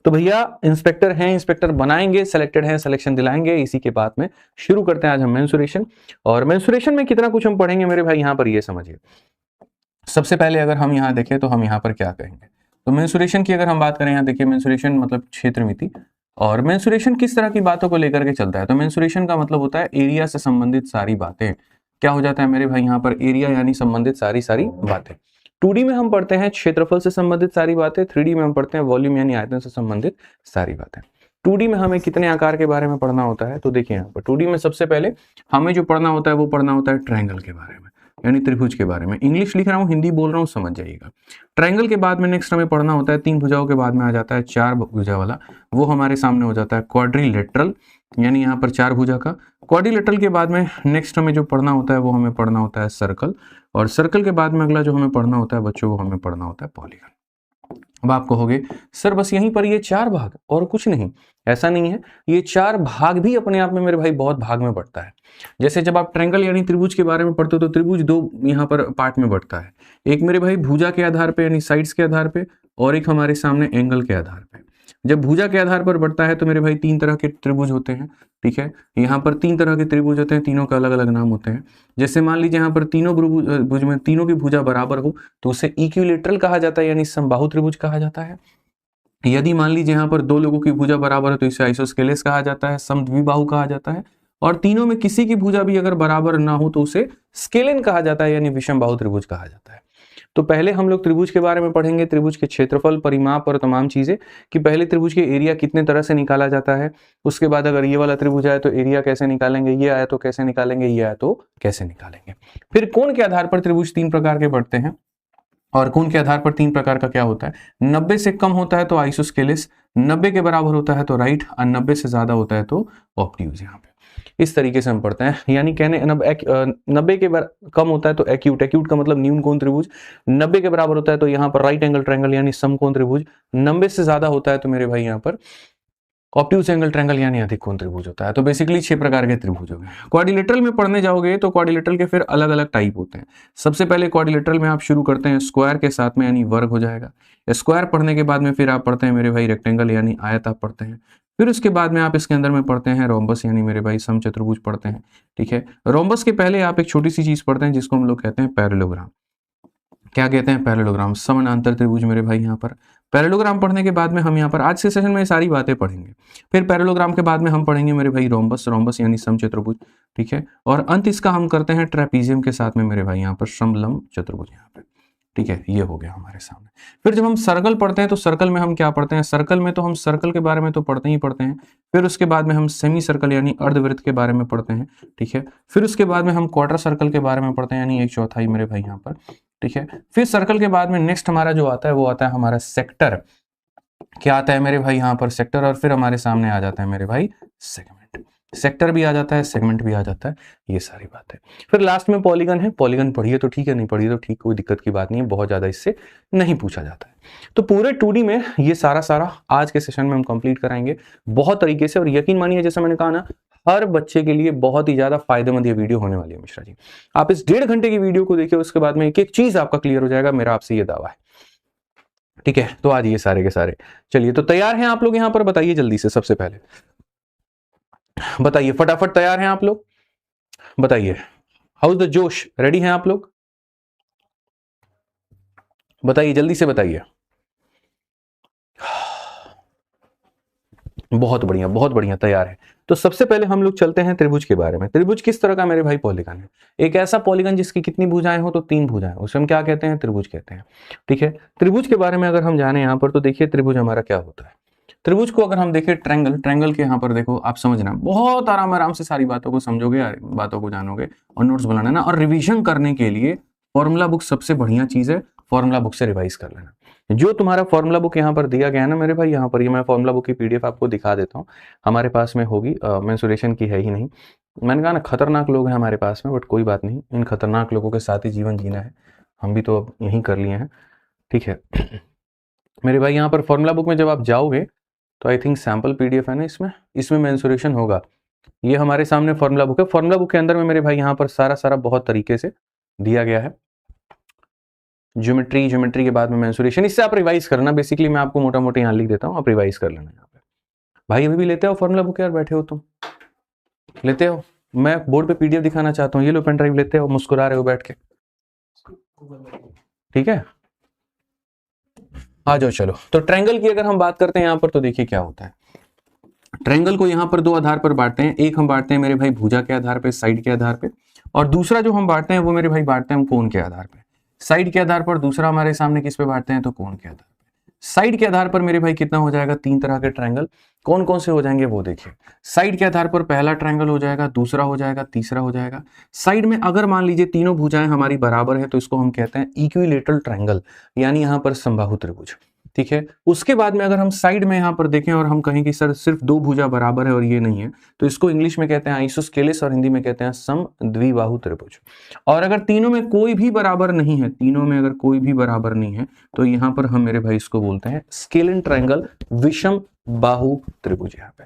तो भैया इंस्पेक्टर हैं, इंस्पेक्टर बनाएंगे, सिलेक्टेड हैं, सिलेक्शन दिलाएंगे। इसी के बाद में शुरू करते हैं आज हम मेंसुरेशन। और मेंसुरेशन में कितना कुछ हम पढ़ेंगे मेरे भाई, यहां पर ये समझिए। सबसे पहले अगर हम यहाँ देखें तो हम यहाँ पर क्या कहेंगे, तो मेंसुरेशन की अगर हम बात करें, यहाँ देखिए मेंसुरेशन मतलब क्षेत्र मिति। और मेंसुरेशन किस तरह की बातों को लेकर के चलता है, तो मेंसुरेशन का मतलब होता है एरिया से संबंधित सारी बातें। क्या हो जाता है मेरे भाई यहाँ पर, एरिया यानी संबंधित सारी सारी बातें। 2D में हम पढ़ते हैं क्षेत्रफल से संबंधित सारी बातें, 3D में हम पढ़ते हैं वॉल्यूम यानी आयतन से संबंधित सारी बातें। 2D में हमें कितने आकार के बारे में पढ़ना होता है, तो देखिए यहाँ पर 2D में सबसे पहले हमें जो पढ़ना होता है वो पढ़ना होता है ट्रायंगल के बारे में, यानी त्रिभुज के बारे में। इंग्लिश लिख रहा हूँ, हिंदी बोल रहा हूँ, समझ जाइएगा। ट्रायंगल के बाद में नेक्स्ट हमें पढ़ना होता है, 3 भुजाओं के बाद में आ जाता है 4 भुजा वाला, वो हमारे सामने हो जाता है क्वाड्रिलेटरल, यानी यहाँ पर 4 भुजा का। क्वाड्रिलेटरल के बाद में नेक्स्ट हमें जो पढ़ना होता है वो हमें पढ़ना होता है सर्कल, और सर्कल के बाद में अगला जो हमें पढ़ना होता है बच्चों, वो हमें पढ़ना होता है पॉलीगन। अब आप कहोगे सर बस यहीं पर ये 4 भाग और कुछ नहीं, ऐसा नहीं है। ये 4 भाग भी अपने आप में मेरे भाई बहुत भाग में बढ़ता है। जैसे जब आप ट्रायंगल यानी त्रिभुज के बारे में पढ़ते हो तो त्रिभुज 2 यहाँ पर पार्ट में बढ़ता है, एक मेरे भाई भुजा के आधार पे यानी साइड्स के आधार पे, और एक हमारे सामने एंगल के आधार पे। जब भुजा के आधार पर बढ़ता है तो मेरे भाई 3 तरह के त्रिभुज होते हैं, ठीक है। यहाँ पर 3 तरह के त्रिभुज होते हैं, तीनों का अलग अलग नाम होते हैं। जैसे मान लीजिए यहाँ पर तीनों भुज में तीनों की भुजा बराबर हो तो उसे इक्विलेटरल कहा जाता है, यानी समबाहु त्रिभुज कहा जाता है। यदि मान लीजिए यहाँ पर 2 लोगों की भुजा बराबर है तो इसे आइसोस्केलेस कहा जाता है, समद्विबाहु कहा जाता है। और तीनों में किसी की भुजा भी अगर बराबर ना हो तो उसे स्केलेन कहा जाता है, यानी विषमबाहु त्रिभुज कहा जाता है। तो पहले हम लोग त्रिभुज के बारे में पढ़ेंगे, त्रिभुज के क्षेत्रफल, परिमाप और तमाम चीजें, कि पहले त्रिभुज के एरिया कितने तरह से निकाला जाता है। उसके बाद अगर ये वाला त्रिभुज आए तो एरिया कैसे निकालेंगे, ये आया तो कैसे निकालेंगे, ये आया तो कैसे निकालेंगे। फिर कोण के आधार पर त्रिभुज 3 प्रकार के बढ़ते हैं, और कोण के आधार पर 3 प्रकार का क्या होता है, 90 से कम होता है तो आइसोस्केलेस, 90 के बराबर होता है तो राइट, और 90 से ज्यादा होता है तो ऑब्ट्यूज। यहाँ पे इस तरीके से हम पढ़ते हैं, यानी कहने 90 के कम होता है तो एक्यूट, एक्यूट का मतलब न्यून कोण त्रिभुज, 90 के बराबर होता है तो यहाँ पर राइट एंगल ट्रायंगल यानी समकोण त्रिभुज, 90 से ज्यादा होता है तो मेरे भाई यहाँ पर ऑब्ट्यूज एंगल ट्रायंगल यानी अधिक कोण त्रिभुज होता है। तो बेसिकली 6 प्रकार के त्रिभुज हो गए। क्वाड्रिलेटरल में पढ़ने जाओगे तो क्वाड्रिलेटरल के फिर अलग अलग टाइप होते हैं। सबसे पहले क्वाड्रिलेटरल में आप शुरू करते हैं स्क्वायर के साथ में, यानी वर्ग हो जाएगा। स्क्वायर पढ़ने के बाद में फिर आप पढ़ते हैं मेरे भाई रेक्टेंगल यानी आयत आप पढ़ते हैं। फिर उसके बाद में आप इसके अंदर में पढ़ते हैं रोम्बस यानी मेरे भाई समचतुर्भुज पढ़ते हैं, ठीक है। रोम्बस के पहले आप एक छोटी सी चीज पढ़ते हैं जिसको हम लोग कहते हैं पैरेललोग्राम। क्या कहते हैं, पैरेललोग्राम, समानांतर त्रिभुज मेरे भाई। यहाँ पर पैरेललोग्राम पढ़ने के बाद में हम यहाँ पर आज के सेशन में सारी बातें पढ़ेंगे। फिर पैरेललोग्राम के बाद में हम पढ़ेंगे मेरे भाई रोम्बस, रोम्बस यानी समचतुर्भुज, ठीक है। और अंत इसका हम करते हैं ट्रेपीजियम के साथ में मेरे भाई यहाँ पर समलंब चतुर्भुज यहाँ पे, ठीक है। ये हो गया हमारे सामने। फिर जब हम सर्कल पढ़ते हैं तो सर्कल में हम क्या पढ़ते हैं, सर्कल में तो हम सर्कल के बारे में तो पढ़ते ही पढ़ते हैं। फिर उसके बाद में हम सेमी सर्कल यानी अर्धवृत्त के बारे में पढ़ते हैं, ठीक है। फिर उसके बाद में हम क्वार्टर सर्कल के बारे में पढ़ते हैं, यानी 1/4 मेरे भाई यहाँ पर, ठीक है। फिर सर्कल के बाद में नेक्स्ट हमारा जो आता है वो आता है हमारा सेक्टर। क्या आता है मेरे भाई यहाँ पर, सेक्टर। और फिर हमारे सामने आ जाता है मेरे भाई सेगमेंट, सेक्टर भी आ जाता है, सेगमेंट भी आ जाता है, ये सारी बात है। फिर लास्ट में पॉलीगन है, पॉलीगन पढ़िए तो ठीक है, नहीं पढ़िए तो ठीक, कोई दिक्कत की बात नहीं है, बहुत ज्यादा इससे नहीं पूछा जाता है। तो पूरे 2D में ये सारा आज के सेशन में हम कंप्लीट कराएंगे बहुत तरीके से। और यकीन मानिए जैसा मैंने कहा ना, हर बच्चे के लिए बहुत ही ज्यादा फायदेमंद ये वीडियो होने वाली है मिश्रा जी। आप इस 1.5 घंटे की वीडियो को देखिए, उसके बाद में एक एक चीज आपका क्लियर हो जाएगा, मेरा आपसे ये दावा है, ठीक है। तो आज ये सारे के सारे, चलिए तो तैयार हैं आप लोग, यहाँ पर बताइए जल्दी से, सबसे पहले बताइए फटाफट, तैयार हैं आप लोग, बताइए हाउ इज द जोश, रेडी हैं आप लोग, बताइए जल्दी से बताइए। बहुत बढ़िया तैयार है। तो सबसे पहले हम लोग चलते हैं त्रिभुज के बारे में। त्रिभुज किस तरह का मेरे भाई, पॉलीगन है। एक ऐसा पॉलीगन जिसकी कितनी भुजाएं हो, तो 3 भुजाएं, उसे हम क्या कहते हैं, त्रिभुज कहते हैं, ठीक है। त्रिभुज के बारे में अगर हम जाने यहाँ पर तो देखिए त्रिभुज हमारा क्या होता है। त्रिभुज को अगर हम देखें, ट्रायंगल, ट्रायंगल के यहाँ पर देखो आप समझना, बहुत आराम से सारी बातों को समझोगे, बातों को जानोगे, और नोट्स बनाना ना। और रिवीजन करने के लिए फॉर्मूला बुक सबसे बढ़िया चीज है, फॉर्मूला बुक से रिवाइज कर लेना। जो तुम्हारा फॉर्मूला बुक यहाँ पर दिया गया है ना मेरे भाई, यहाँ पर ये मैं फॉर्मूला बुक की पीडीएफ आपको दिखा देता हूँ, हमारे पास में होगी, मेंसुरेशन की है ही नहीं। मैंने कहा ना खतरनाक लोग हैं हमारे पास में, बट कोई बात नहीं, इन खतरनाक लोगों के साथ ही जीवन जीना है, हम भी तो अब यही कर लिए हैं, ठीक है। मेरे भाई यहाँ पर फॉर्मूला बुक में जब आप जाओगे तो आई थिंक सैम्पल पीडीएफ है ना, इसमें मेंसुरेशन होगा। ये हमारे सामने फॉर्मूला बुक है, फॉर्मूला बुक के अंदर में मेरे भाई यहाँ पर सारा बहुत तरीके से दिया गया है। ज्योमेट्री के बाद में मेंसुरेशन। इससे आप रिवाइज करना, बेसिकली मैं आपको मोटा मोटी यहाँ लिख देता हूँ, आप रिवाइज कर लेना यहाँ पे। भाई अभी भी लेते हो फॉर्मूला बुक यार, बैठे हो तुम, लेते हो? मैं बोर्ड पे पीडीएफ दिखाना चाहता हूँ, ये लो पेन ड्राइव, लेते हो? मुस्कुरा रहे हो बैठ के, ठीक है, आ जाओ चलो। तो ट्रायंगल की अगर हम बात करते हैं यहाँ पर, तो देखिए क्या होता है। ट्रायंगल को यहाँ पर दो आधार पर बांटते हैं। एक हम बांटते हैं मेरे भाई भुजा के आधार पे, साइड के आधार पे, और दूसरा जो हम बांटते हैं वो मेरे भाई बांटते हैं हम कोण के आधार पे। साइड के आधार पर दूसरा हमारे सामने किस पे बांटते हैं, तो कोण के आधार पे। साइड के आधार पर मेरे भाई कितना हो जाएगा, 3 तरह के ट्रायंगल। कौन कौन से हो जाएंगे वो देखिए। साइड के आधार पर पहला ट्रायंगल हो जाएगा, दूसरा हो जाएगा, तीसरा हो जाएगा। साइड में अगर मान लीजिए तीनों भुजाएं हमारी बराबर है तो इसको हम कहते हैं इक्विलेटरल ट्रायंगल, यानी यहां पर समबाहु त्रिभुज, ठीक है। उसके बाद में अगर हम साइड में यहां पर देखें और हम कहें कि सर सिर्फ 2 भुजा बराबर है और ये नहीं है, तो इसको इंग्लिश में कहते हैं आइसोस्केलेस और हिंदी में कहते हैं समद्विबाहु त्रिभुज। और अगर तीनों में कोई भी बराबर नहीं है, तीनों में अगर कोई भी बराबर नहीं है, तो यहां पर हम मेरे भाई इसको बोलते हैं स्केलन ट्रायंगल, विषम बाहु त्रिभुज यहाँ पे,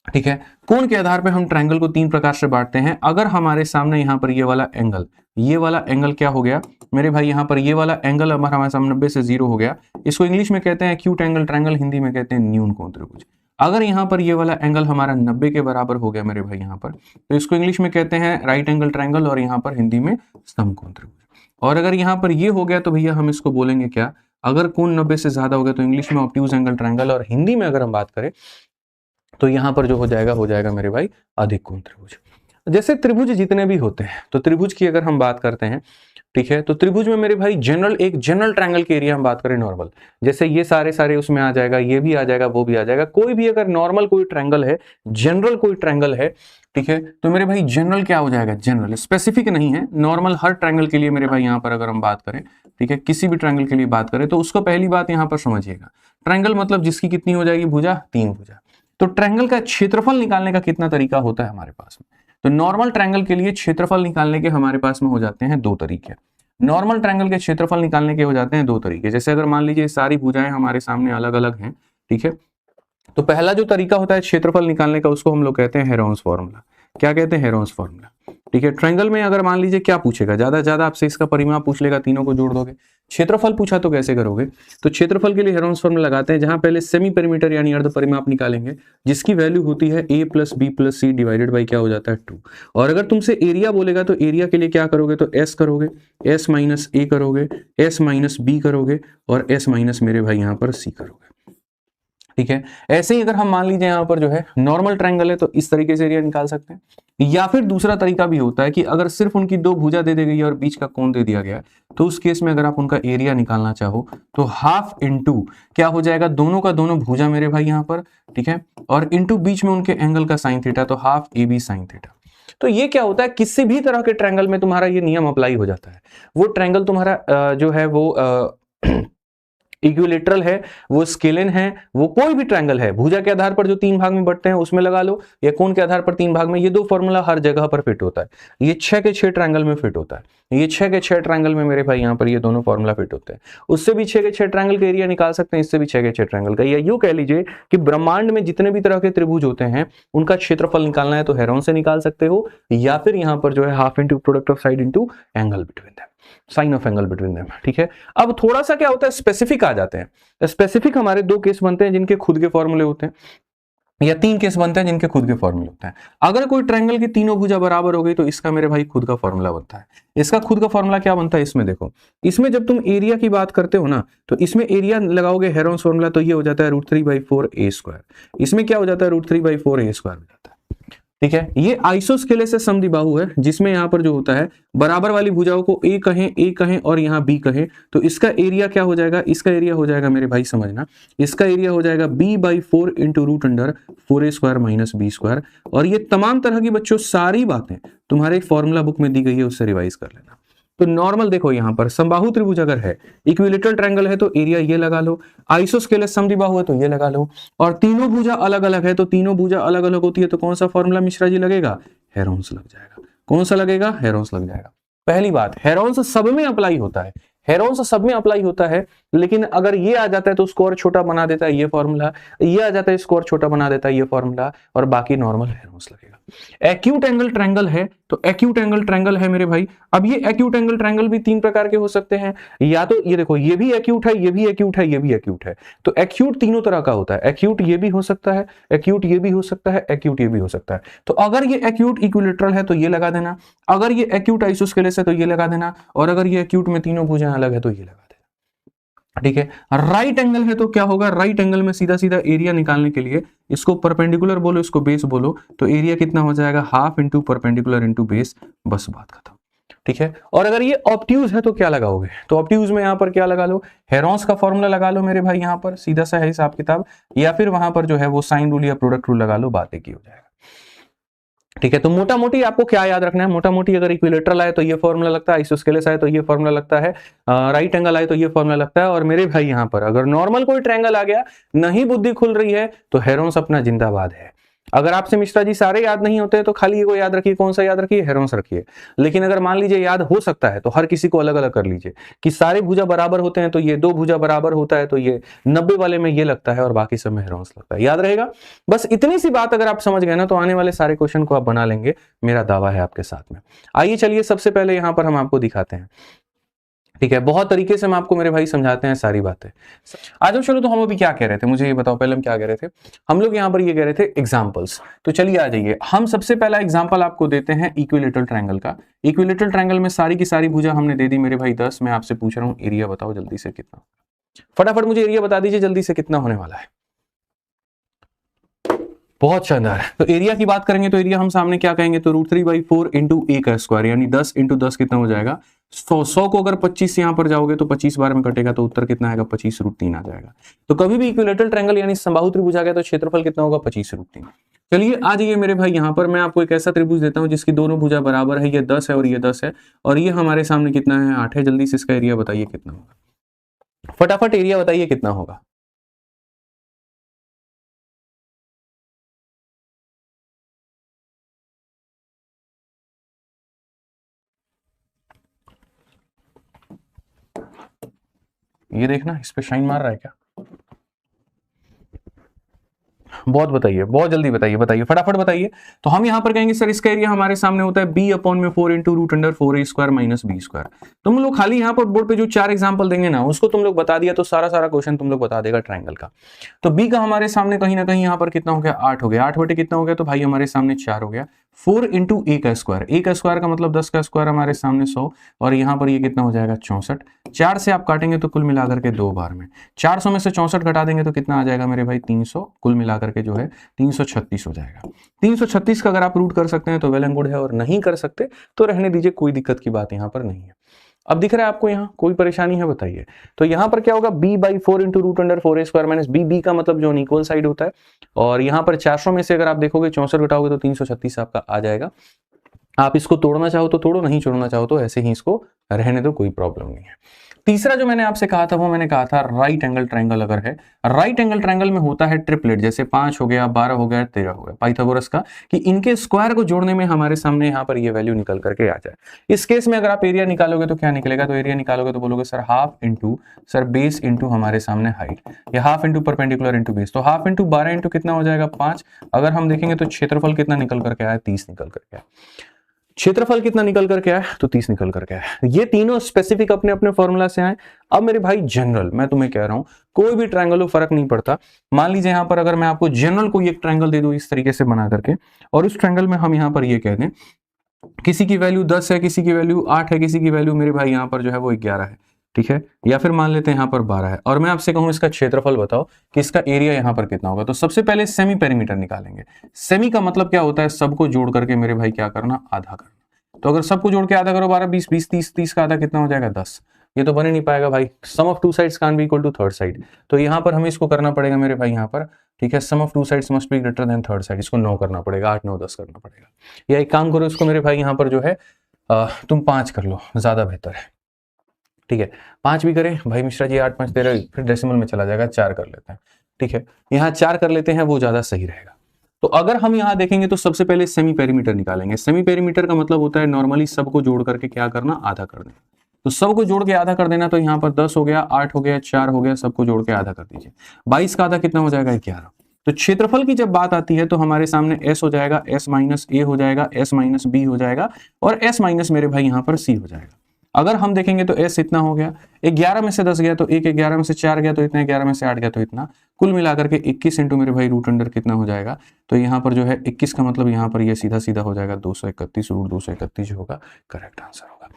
ठीक है। कोण के आधार पे हम ट्रायंगल को 3 प्रकार से बांटते हैं। अगर हमारे सामने यहाँ पर ये वाला एंगल क्या हो गया मेरे भाई, यहाँ पर ये वाला एंगल हमारे सामने 90 से 0 हो गया, इसको इंग्लिश में कहते हैं एक्यूट एंगल ट्रायंगल, हिंदी में कहते हैं न्यून कोण त्रिभुज। अगर यहाँ पर ये वाला एंगल हमारा 90 के बराबर हो गया मेरे भाई यहाँ पर, तो इसको इंग्लिश में कहते हैं राइट एंगल ट्रायंगल और यहाँ पर हिंदी में समकोण त्रिभुज। और अगर यहाँ पर ये हो गया तो भैया हम इसको बोलेंगे क्या, अगर कोण 90 से ज्यादा हो गया तो इंग्लिश में ऑब्ट्यूज एंगल ट्रायंगल, और हिंदी में अगर हम बात करें तो यहां पर जो हो जाएगा मेरे भाई अधिक कोण त्रिभुज। जैसे त्रिभुज जितने भी होते हैं, तो त्रिभुज की अगर हम बात करते हैं, ठीक है, तो त्रिभुज में मेरे भाई एक जनरल ट्रायंगल के एरिया हम बात करें नॉर्मल, जैसे ये सारे उसमें आ जाएगा, ये भी आ जाएगा, वो भी आ जाएगा। कोई भी अगर नॉर्मल कोई ट्रायंगल है, जनरल कोई ट्रायंगल है, ठीक है, तो मेरे भाई जनरल क्या हो जाएगा, जनरल, स्पेसिफिक नहीं है, नॉर्मल हर ट्रायंगल के लिए मेरे भाई यहाँ पर अगर हम बात करें, ठीक है, किसी भी ट्रायंगल के लिए बात करें, तो उसको पहली बात यहाँ पर समझिएगा, ट्रायंगल मतलब जिसकी कितनी हो जाएगी भुजा, 3 भुजा। तो ट्रायंगल का क्षेत्रफल निकालने का कितना तरीका होता है हमारे पास में, तो नॉर्मल ट्रायंगल के लिए क्षेत्रफल निकालने के हमारे पास में हो जाते हैं 2 तरीके। नॉर्मल ट्रायंगल के क्षेत्रफल निकालने के हो जाते हैं 2 तरीके। जैसे अगर मान लीजिए सारी भुजाएं हमारे सामने अलग अलग हैं, ठीक है, तो पहला जो तरीका होता है क्षेत्रफल निकालने का, उसको हम लोग कहते हैं हेरोन्स फॉर्मूला। क्या कहते हैं, हेरोन्स फॉर्मूला, ठीक है। ट्रायंगल में अगर मान लीजिए क्या पूछेगा, ज्यादा से ज्यादा आपसे इसका परिमाप पूछ लेगा, तीनों को जोड़ दोगे। क्षेत्रफल पूछा तो कैसे करोगे, तो क्षेत्रफल के लिए हेरोन्स फॉर्मूला लगाते हैं, जहां पहले सेमी पेरीमीटर यानी अर्ध परिमाप निकालेंगे, जिसकी वैल्यू होती है a + b + c divided by क्या हो जाता है 2। और अगर तुमसे एरिया बोलेगा तो एरिया के लिए क्या करोगे, तो s करोगे, s - a करोगे, s - b करोगे, और s - मेरे भाई यहाँ पर c करोगे, ठीक है। ऐसे ही अगर हम मान लीजिए यहाँ पर जो है नॉर्मल ट्रायंगल है, तो इस तरीके से एरिया निकाल सकते हैं। या फिर दूसरा तरीका भी होता है कि अगर सिर्फ उनकी 2 भुजा दे दी गई है और बीच का कोण दे दिया गया है, तो उस केस में अगर आप उनका एरिया निकालना चाहो तो हाफ इंटू क्या हो जाएगा, दोनों का दोनों भुजा मेरे भाई यहाँ पर, ठीक है, और इंटू बीच में उनके एंगल का साइन थीटा, तो हाफ AB साइन थीटा। तो ये क्या होता है, किसी भी तरह के ट्रायंगल में तुम्हारा ये नियम अप्लाई हो जाता है। वो ट्रायंगल तुम्हारा जो है वो इक्विलेटरल है, वो स्केलन है, वो कोई भी ट्रायंगल है, भुजा के आधार पर जो 3 भाग में बंटते हैं उसमें लगा लो, या कोण के आधार पर 3 भाग में, ये 2 फॉर्मूला हर जगह पर फिट होता है। ये 6 के 6 ट्रायंगल में फिट होता है, ये 6 के 6 ट्रायंगल में मेरे भाई यहाँ पर ये दोनों फॉर्मूला फिट होते हैं। उससे भी 6 के 6 ट्रायंगल का एरिया निकाल सकते हैं, इससे भी 6 के 6 ट्रायंगल का। या यूं कह लीजिए कि ब्रह्मांड में जितने भी तरह के त्रिभुज होते हैं उनका क्षेत्रफल निकालना है तो हेरोन से निकाल सकते हो, या फिर यहाँ पर जो है half into product of side into angle between them, sine of angle between them, ठीक है। अब थोड़ा सा क्या होता है, स्पेसिफिक आ जाते हैं। स्पेसिफिक हमारे 2 केस बनते हैं जिनके खुद के फॉर्मूले होते हैं, या 3 केस बनते हैं जिनके खुद के फॉर्मूले होते हैं। अगर कोई ट्रायंगल की तीनों भुजा बराबर हो गई तो इसका मेरे भाई खुद का फॉर्मूला बनता है। इसका खुद का फॉर्मूला क्या बनता है, इसमें देखो, इसमें जब तुम एरिया की बात करते हो ना, तो इसमें एरिया लगाओगे हेरोन्स फॉर्मूला, तो ये हो जाता है √3/4a²। इसमें क्या हो जाता है, √3/4a² हो जाता है, ठीक है। ये आइसोस्केलेस से समद्विबाहु है, जिसमें यहाँ पर जो होता है बराबर वाली भुजाओं को a कहें और यहाँ b कहें, तो इसका एरिया क्या हो जाएगा, इसका एरिया हो जाएगा मेरे भाई समझना, इसका एरिया हो जाएगा b/4 इंटू √4a² - b²। और ये तमाम तरह की बच्चों सारी बातें तुम्हारे फॉर्मूला बुक में दी गई है, उससे रिवाइज कर लेना। तो नॉर्मल देखो यहाँ पर समबाहु त्रिभुज अगर है, इक्विलेटरल ट्रायंगल है, तो एरिया ये लगा लो, आइसोस्केलेस समद्विबाहु है तो ये लगा लो, और तीनों भुजा अलग अलग है तो तीनों भुजा अलग अलग होती है तो कौन सा फॉर्मूला मिश्रा जी लगेगा, हेरोन्स लग जाएगा। कौन सा लगेगा, हेरोन्स लग जाएगा। पहली बात, हेरोन्स सब में अप्लाई होता है, हेरोन्स सब में अप्लाई होता है, लेकिन अगर ये आ जाता है तो उसको और छोटा बना देता है ये फॉर्मूला, ये आ जाता है इसको और छोटा बना देता है ये फॉर्मूला, और बाकी नॉर्मल हेरोन्स लगेगा। एक्यूट एंगल ट्रायंगल है तो एक्यूट एंगल ट्रायंगल है मेरे भाई। अब ये एक्यूट एंगल ट्रायंगल भी तीन प्रकार के हो सकते हैं, या तो ये देखो ये भी एक्यूट है, ये भी एक्यूट है, ये भी एक्यूट है। तो एक्यूट तीनों तरह का होता है, एक्यूट ये भी हो सकता है, एक्यूट ये भी हो सकता है, एक्यूट ये भी हो सकता है। तो अगर ये एक्यूट इक्विलेटरल है तो ये लगा देना, अगर ये एक्यूट आइसोस्केलेस है तो ये लगा देना, और अगर ये एक्यूट में तीनों भुजाएं अलग है तो ये लगा देना। ठीक है, राइट एंगल है तो क्या होगा, राइट एंगल में सीधा सीधा एरिया निकालने के लिए इसको परपेंडिकुलर बोलो, इसको बेस बोलो, तो एरिया कितना हो जाएगा, half into perpendicular into base, बस बात खत्म। ठीक है, और अगर ये ऑब्ट्यूज है तो क्या लगाओगे, तो ऑब्ट्यूज में यहां पर क्या लगा लो, हेरोंस का फॉर्मूला लगा लो मेरे भाई, यहां पर सीधा सा है हिसाब किताब, या फिर वहां पर जो है वो साइन रूल या प्रोडक्ट रूल लगा लो, बात एक ही हो जाएगा। ठीक है, तो मोटा मोटी आपको क्या याद रखना है, मोटा मोटी अगर इक्विलेटरल आए तो ये फॉर्मूला लगता है, आइसोस्केलेस आए तो ये फॉर्मूला लगता है, राइट एंगल आए तो ये फॉर्मूला लगता है, और मेरे भाई यहां पर अगर नॉर्मल कोई ट्रायंगल आ गया, नहीं बुद्धि खुल रही है, तो हेरोंस अपना जिंदाबाद है। अगर आपसे मिश्रा जी सारे याद नहीं होते तो खाली ये को याद रखिए, कौन सा याद रखिए, हेरोंस रखिए। लेकिन अगर मान लीजिए याद हो सकता है तो हर किसी को अलग अलग कर लीजिए, कि सारे भुजा बराबर होते हैं तो ये दो भुजा बराबर होता है, तो ये 90 वाले में ये लगता है और बाकी सब में हेरोंस लगता है, याद रहेगा। बस इतनी सी बात अगर आप समझ गए ना तो आने वाले सारे क्वेश्चन को आप बना लेंगे, मेरा दावा है आपके साथ में। आइए चलिए सबसे पहले यहां पर हम आपको दिखाते हैं। ठीक है, बहुत तरीके से हम आपको मेरे भाई समझाते हैं सारी बातें। आज हम चलो, तो हम अभी क्या कह रहे थे, मुझे ये बताओ पहले हम क्या कह रहे थे। हम लोग यहाँ पर ये कह रहे थे एग्जांपल्स, तो चलिए आ जाइए, हम सबसे पहला एग्जांपल आपको देते हैं इक्विलेटरल ट्रायंगल का। इक्विलेटरल ट्रायंगल में सारी की सारी भुजा हमने दे दी मेरे भाई 10। मैं आपसे पूछ रहा हूँ एरिया बताओ जल्दी से कितना, फटाफट मुझे एरिया बता दीजिए जल्दी से कितना होने वाला है। बहुत शानदार। तो एरिया की बात करेंगे तो एरिया हम सामने क्या कहेंगे, तो √3/4 इंटू ए का स्क्वायर, यानी 10 इंटू 10 कितना हो जाएगा 100 को अगर 25 यहां पर जाओगे तो 25 बार में कटेगा, तो उत्तर कितना आएगा 25√3 आ जाएगा। तो कभी भी इक्विलेटरल ट्रायंगल यानी समबाहु त्रिभुज आ गया तो क्षेत्रफल कितना होगा 25√3। चलिए आ जाइए मेरे भाई, यहां पर मैं आपको एक ऐसा त्रिभुज देता हूं जिसकी दोनों भुजा बराबर है, ये 10 है और ये 10 है, और ये हमारे सामने कितना है 8 है। जल्दी से इसका एरिया बताइए कितना होगा, फटाफट एरिया बताइए कितना होगा। ये देखना इस पे शाइन मार रहा है क्या, बहुत बताइए, बहुत जल्दी बताइए, बताइए फटाफट बताइए। तो हम यहां पर कहेंगे सर इसका एरिया हमारे सामने होता है b/4 into √4a² minus b²। तुम लोग खाली यहां पर बोर्ड पे जो 4 एग्जांपल देंगे ना उसको तुम लोग बता दिया तो सारा सारा क्वेश्चन तुम लोग बता देगा ट्रायंगल का। तो b का हमारे सामने कहीं ना कहीं यहां पर कितना हो गया 8 हो गया, 8 बटे कितना हो गया, तो भाई हमारे सामने 4 हो गया। 4 इंटू a का स्क्वायर, a का स्क्वायर का मतलब 10 का स्क्वायर हमारे सामने 100, और यहां पर ये कितना हो जाएगा 64। 4 से आप काटेंगे तो कुल मिलाकर के 2 बार में 400 में से 64 घटा देंगे तो कितना आ जाएगा मेरे भाई 300, कुल मिलाकर के जो है 336 हो जाएगा। 336 का अगर आप रूट कर सकते हैं तो वेल एंड गुड है, और नहीं कर सकते तो रहने दीजिए, कोई दिक्कत की बात यहां पर नहीं है। अब दिख रहा है आपको यहाँ कोई परेशानी है बताइए। तो यहां पर क्या होगा b/4 into √4a² minus b का मतलब जो इक्वल साइड होता है, और यहां पर 400 में से अगर आप देखोगे 64 घटाओगे तो 336 आपका आ जाएगा। आप इसको तोड़ना चाहो तो तोड़ो, नहीं छोड़ना चाहो तो ऐसे ही इसको रहने दो, कोई प्रॉब्लम नहीं है। तीसरा जो मैंने आपसे कहा था वो मैंने कहा था राइट एंगल ट्रायंगल अगर है, राइट एंगल ट्रायंगल में होता है ट्रिपलेट, जैसे 5 हो गया, 12 हो गया, 13 हो गया, पाइथागोरस का, कि इनके स्क्वायर को जोड़ने में हमारे सामने यहाँ पर ये वैल्यू निकल करके आ जाए। इस केस में अगर आप एरिया निकालोगे तो क्या निकलेगा, तो एरिया निकालोगे तो बोलोगे sir half into sir base into हमारे सामने हाइट, या half into perpendicular into base, तो हाफ इंटू 12 इंटू कितना हो जाएगा 5। अगर हम देखेंगे तो क्षेत्रफल कितना निकल करके आया 30 निकल करके आया। क्षेत्रफल कितना निकल करके आया, तो 30 निकल करके आया। ये तीनों स्पेसिफिक अपने अपने फॉर्मूला से आए। अब मेरे भाई जनरल मैं तुम्हें कह रहा हूं कोई भी ट्रायंगल हो फर्क नहीं पड़ता। मान लीजिए यहां पर अगर मैं आपको जनरल कोई एक ट्रायंगल दे दूं इस तरीके से बना करके, और उस ट्रायंगल में हम यहां पर ये कह दें किसी की वैल्यू 10 है, किसी की वैल्यू 8 है, किसी की वैल्यू मेरे भाई यहां पर जो है वो 11 है, ठीक है, या फिर मान लेते हैं यहां पर 12 है, और मैं आपसे कहूं इसका क्षेत्रफल बताओ कि इसका एरिया यहां पर कितना होगा। तो सबसे पहले सेमी पेरीमीटर निकालेंगे। सेमी का मतलब क्या होता है, सबको जोड़ करके मेरे भाई क्या करना, आधा करना। तो अगर सबको जोड़ के आधा करो 12 20 20 30 30 का आधा कितना हो जाएगा 10। ये तो बन ही नहीं पाएगा भाई, sum of two sides can't be equal to third side. तो यहां पर हमें इसको करना पड़ेगा मेरे भाई यहां पर, ठीक है, sum of two sides must be greater than third side, इसको 9 करना पड़ेगा, 8 9 10 करना पड़ेगा। या एक काम करो इसको मेरे भाई यहां पर जो है तुम 5 कर लो, ज्यादा बेहतर है, ठीक है। 5 भी करें भाई मिश्रा जी, 8 5 13, फिर डेसिमल में चला जाएगा, 4 कर लेते हैं, ठीक है, यहाँ 4 कर लेते हैं, वो ज्यादा सही रहेगा। तो अगर हम यहां देखेंगे तो सबसे पहले सेमी पेरीमीटर निकालेंगे। सेमी पेरीमीटर का मतलब होता है नॉर्मली सबको जोड़ करके क्या करना, आधा कर देना। तो सबको जोड़ के आधा कर देना, तो यहाँ पर 10 हो गया, 8 हो गया, 4 हो गया, सबको जोड़ के आधा कर दीजिए। 22 का आधा कितना हो जाएगा 11। तो क्षेत्रफल की जब बात आती है तो हमारे सामने s हो जाएगा, s माइनस a हो जाएगा, s माइनस b हो जाएगा और s माइनस मेरे भाई यहाँ पर c हो जाएगा। अगर हम देखेंगे तो s इतना हो गया, 11 में से 10 गया तो 1, 11 में से 4 गया तो इतना, 11 में से 8 गया तो इतना, कुल मिलाकर के 21 इंटू मेरे भाई रूट अंडर कितना हो जाएगा। तो यहाँ पर जो है 21 का मतलब यहाँ पर ये सीधा सीधा हो जाएगा 231, रूट 231 जो होगा करेक्ट आंसर होगा।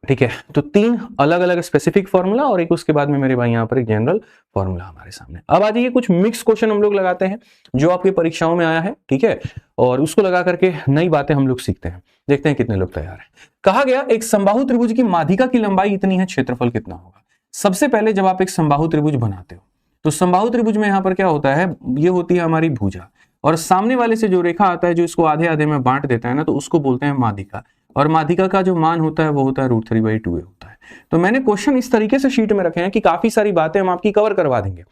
ठीक है, तो 3 अलग अलग स्पेसिफिक फॉर्मूला और एक उसके बाद में मेरे भाई यहाँ पर एक जनरल फॉर्मूला हमारे सामने। अब आ जाइए कुछ मिक्स क्वेश्चन हम लोग लगाते हैं जो आपकी परीक्षाओं में आया है, ठीक है, और उसको लगा करके नई बातें हम लोग सीखते हैं। देखते हैं कितने लोग तैयार हैं। कहा गया एक समबाहु त्रिभुज की माध्यिका की लंबाई इतनी है, क्षेत्रफल कितना होगा। सबसे पहले जब आप एक समबाहु त्रिभुज बनाते हो तो समबाहु त्रिभुज में यहाँ पर क्या होता है, ये होती है हमारी भुजा और सामने वाले से जो रेखा आता है जो इसको आधे आधे में बांट देता है ना, तो उसको बोलते हैं माध्यिका। और माध्यिका का जो मान होता है वो होता है √3/2a होता है। तो मैंने क्वेश्चन इस तरीके से शीट में रखे हैं कि काफी सारी बातें हम आपकी कवर करवा देंगे।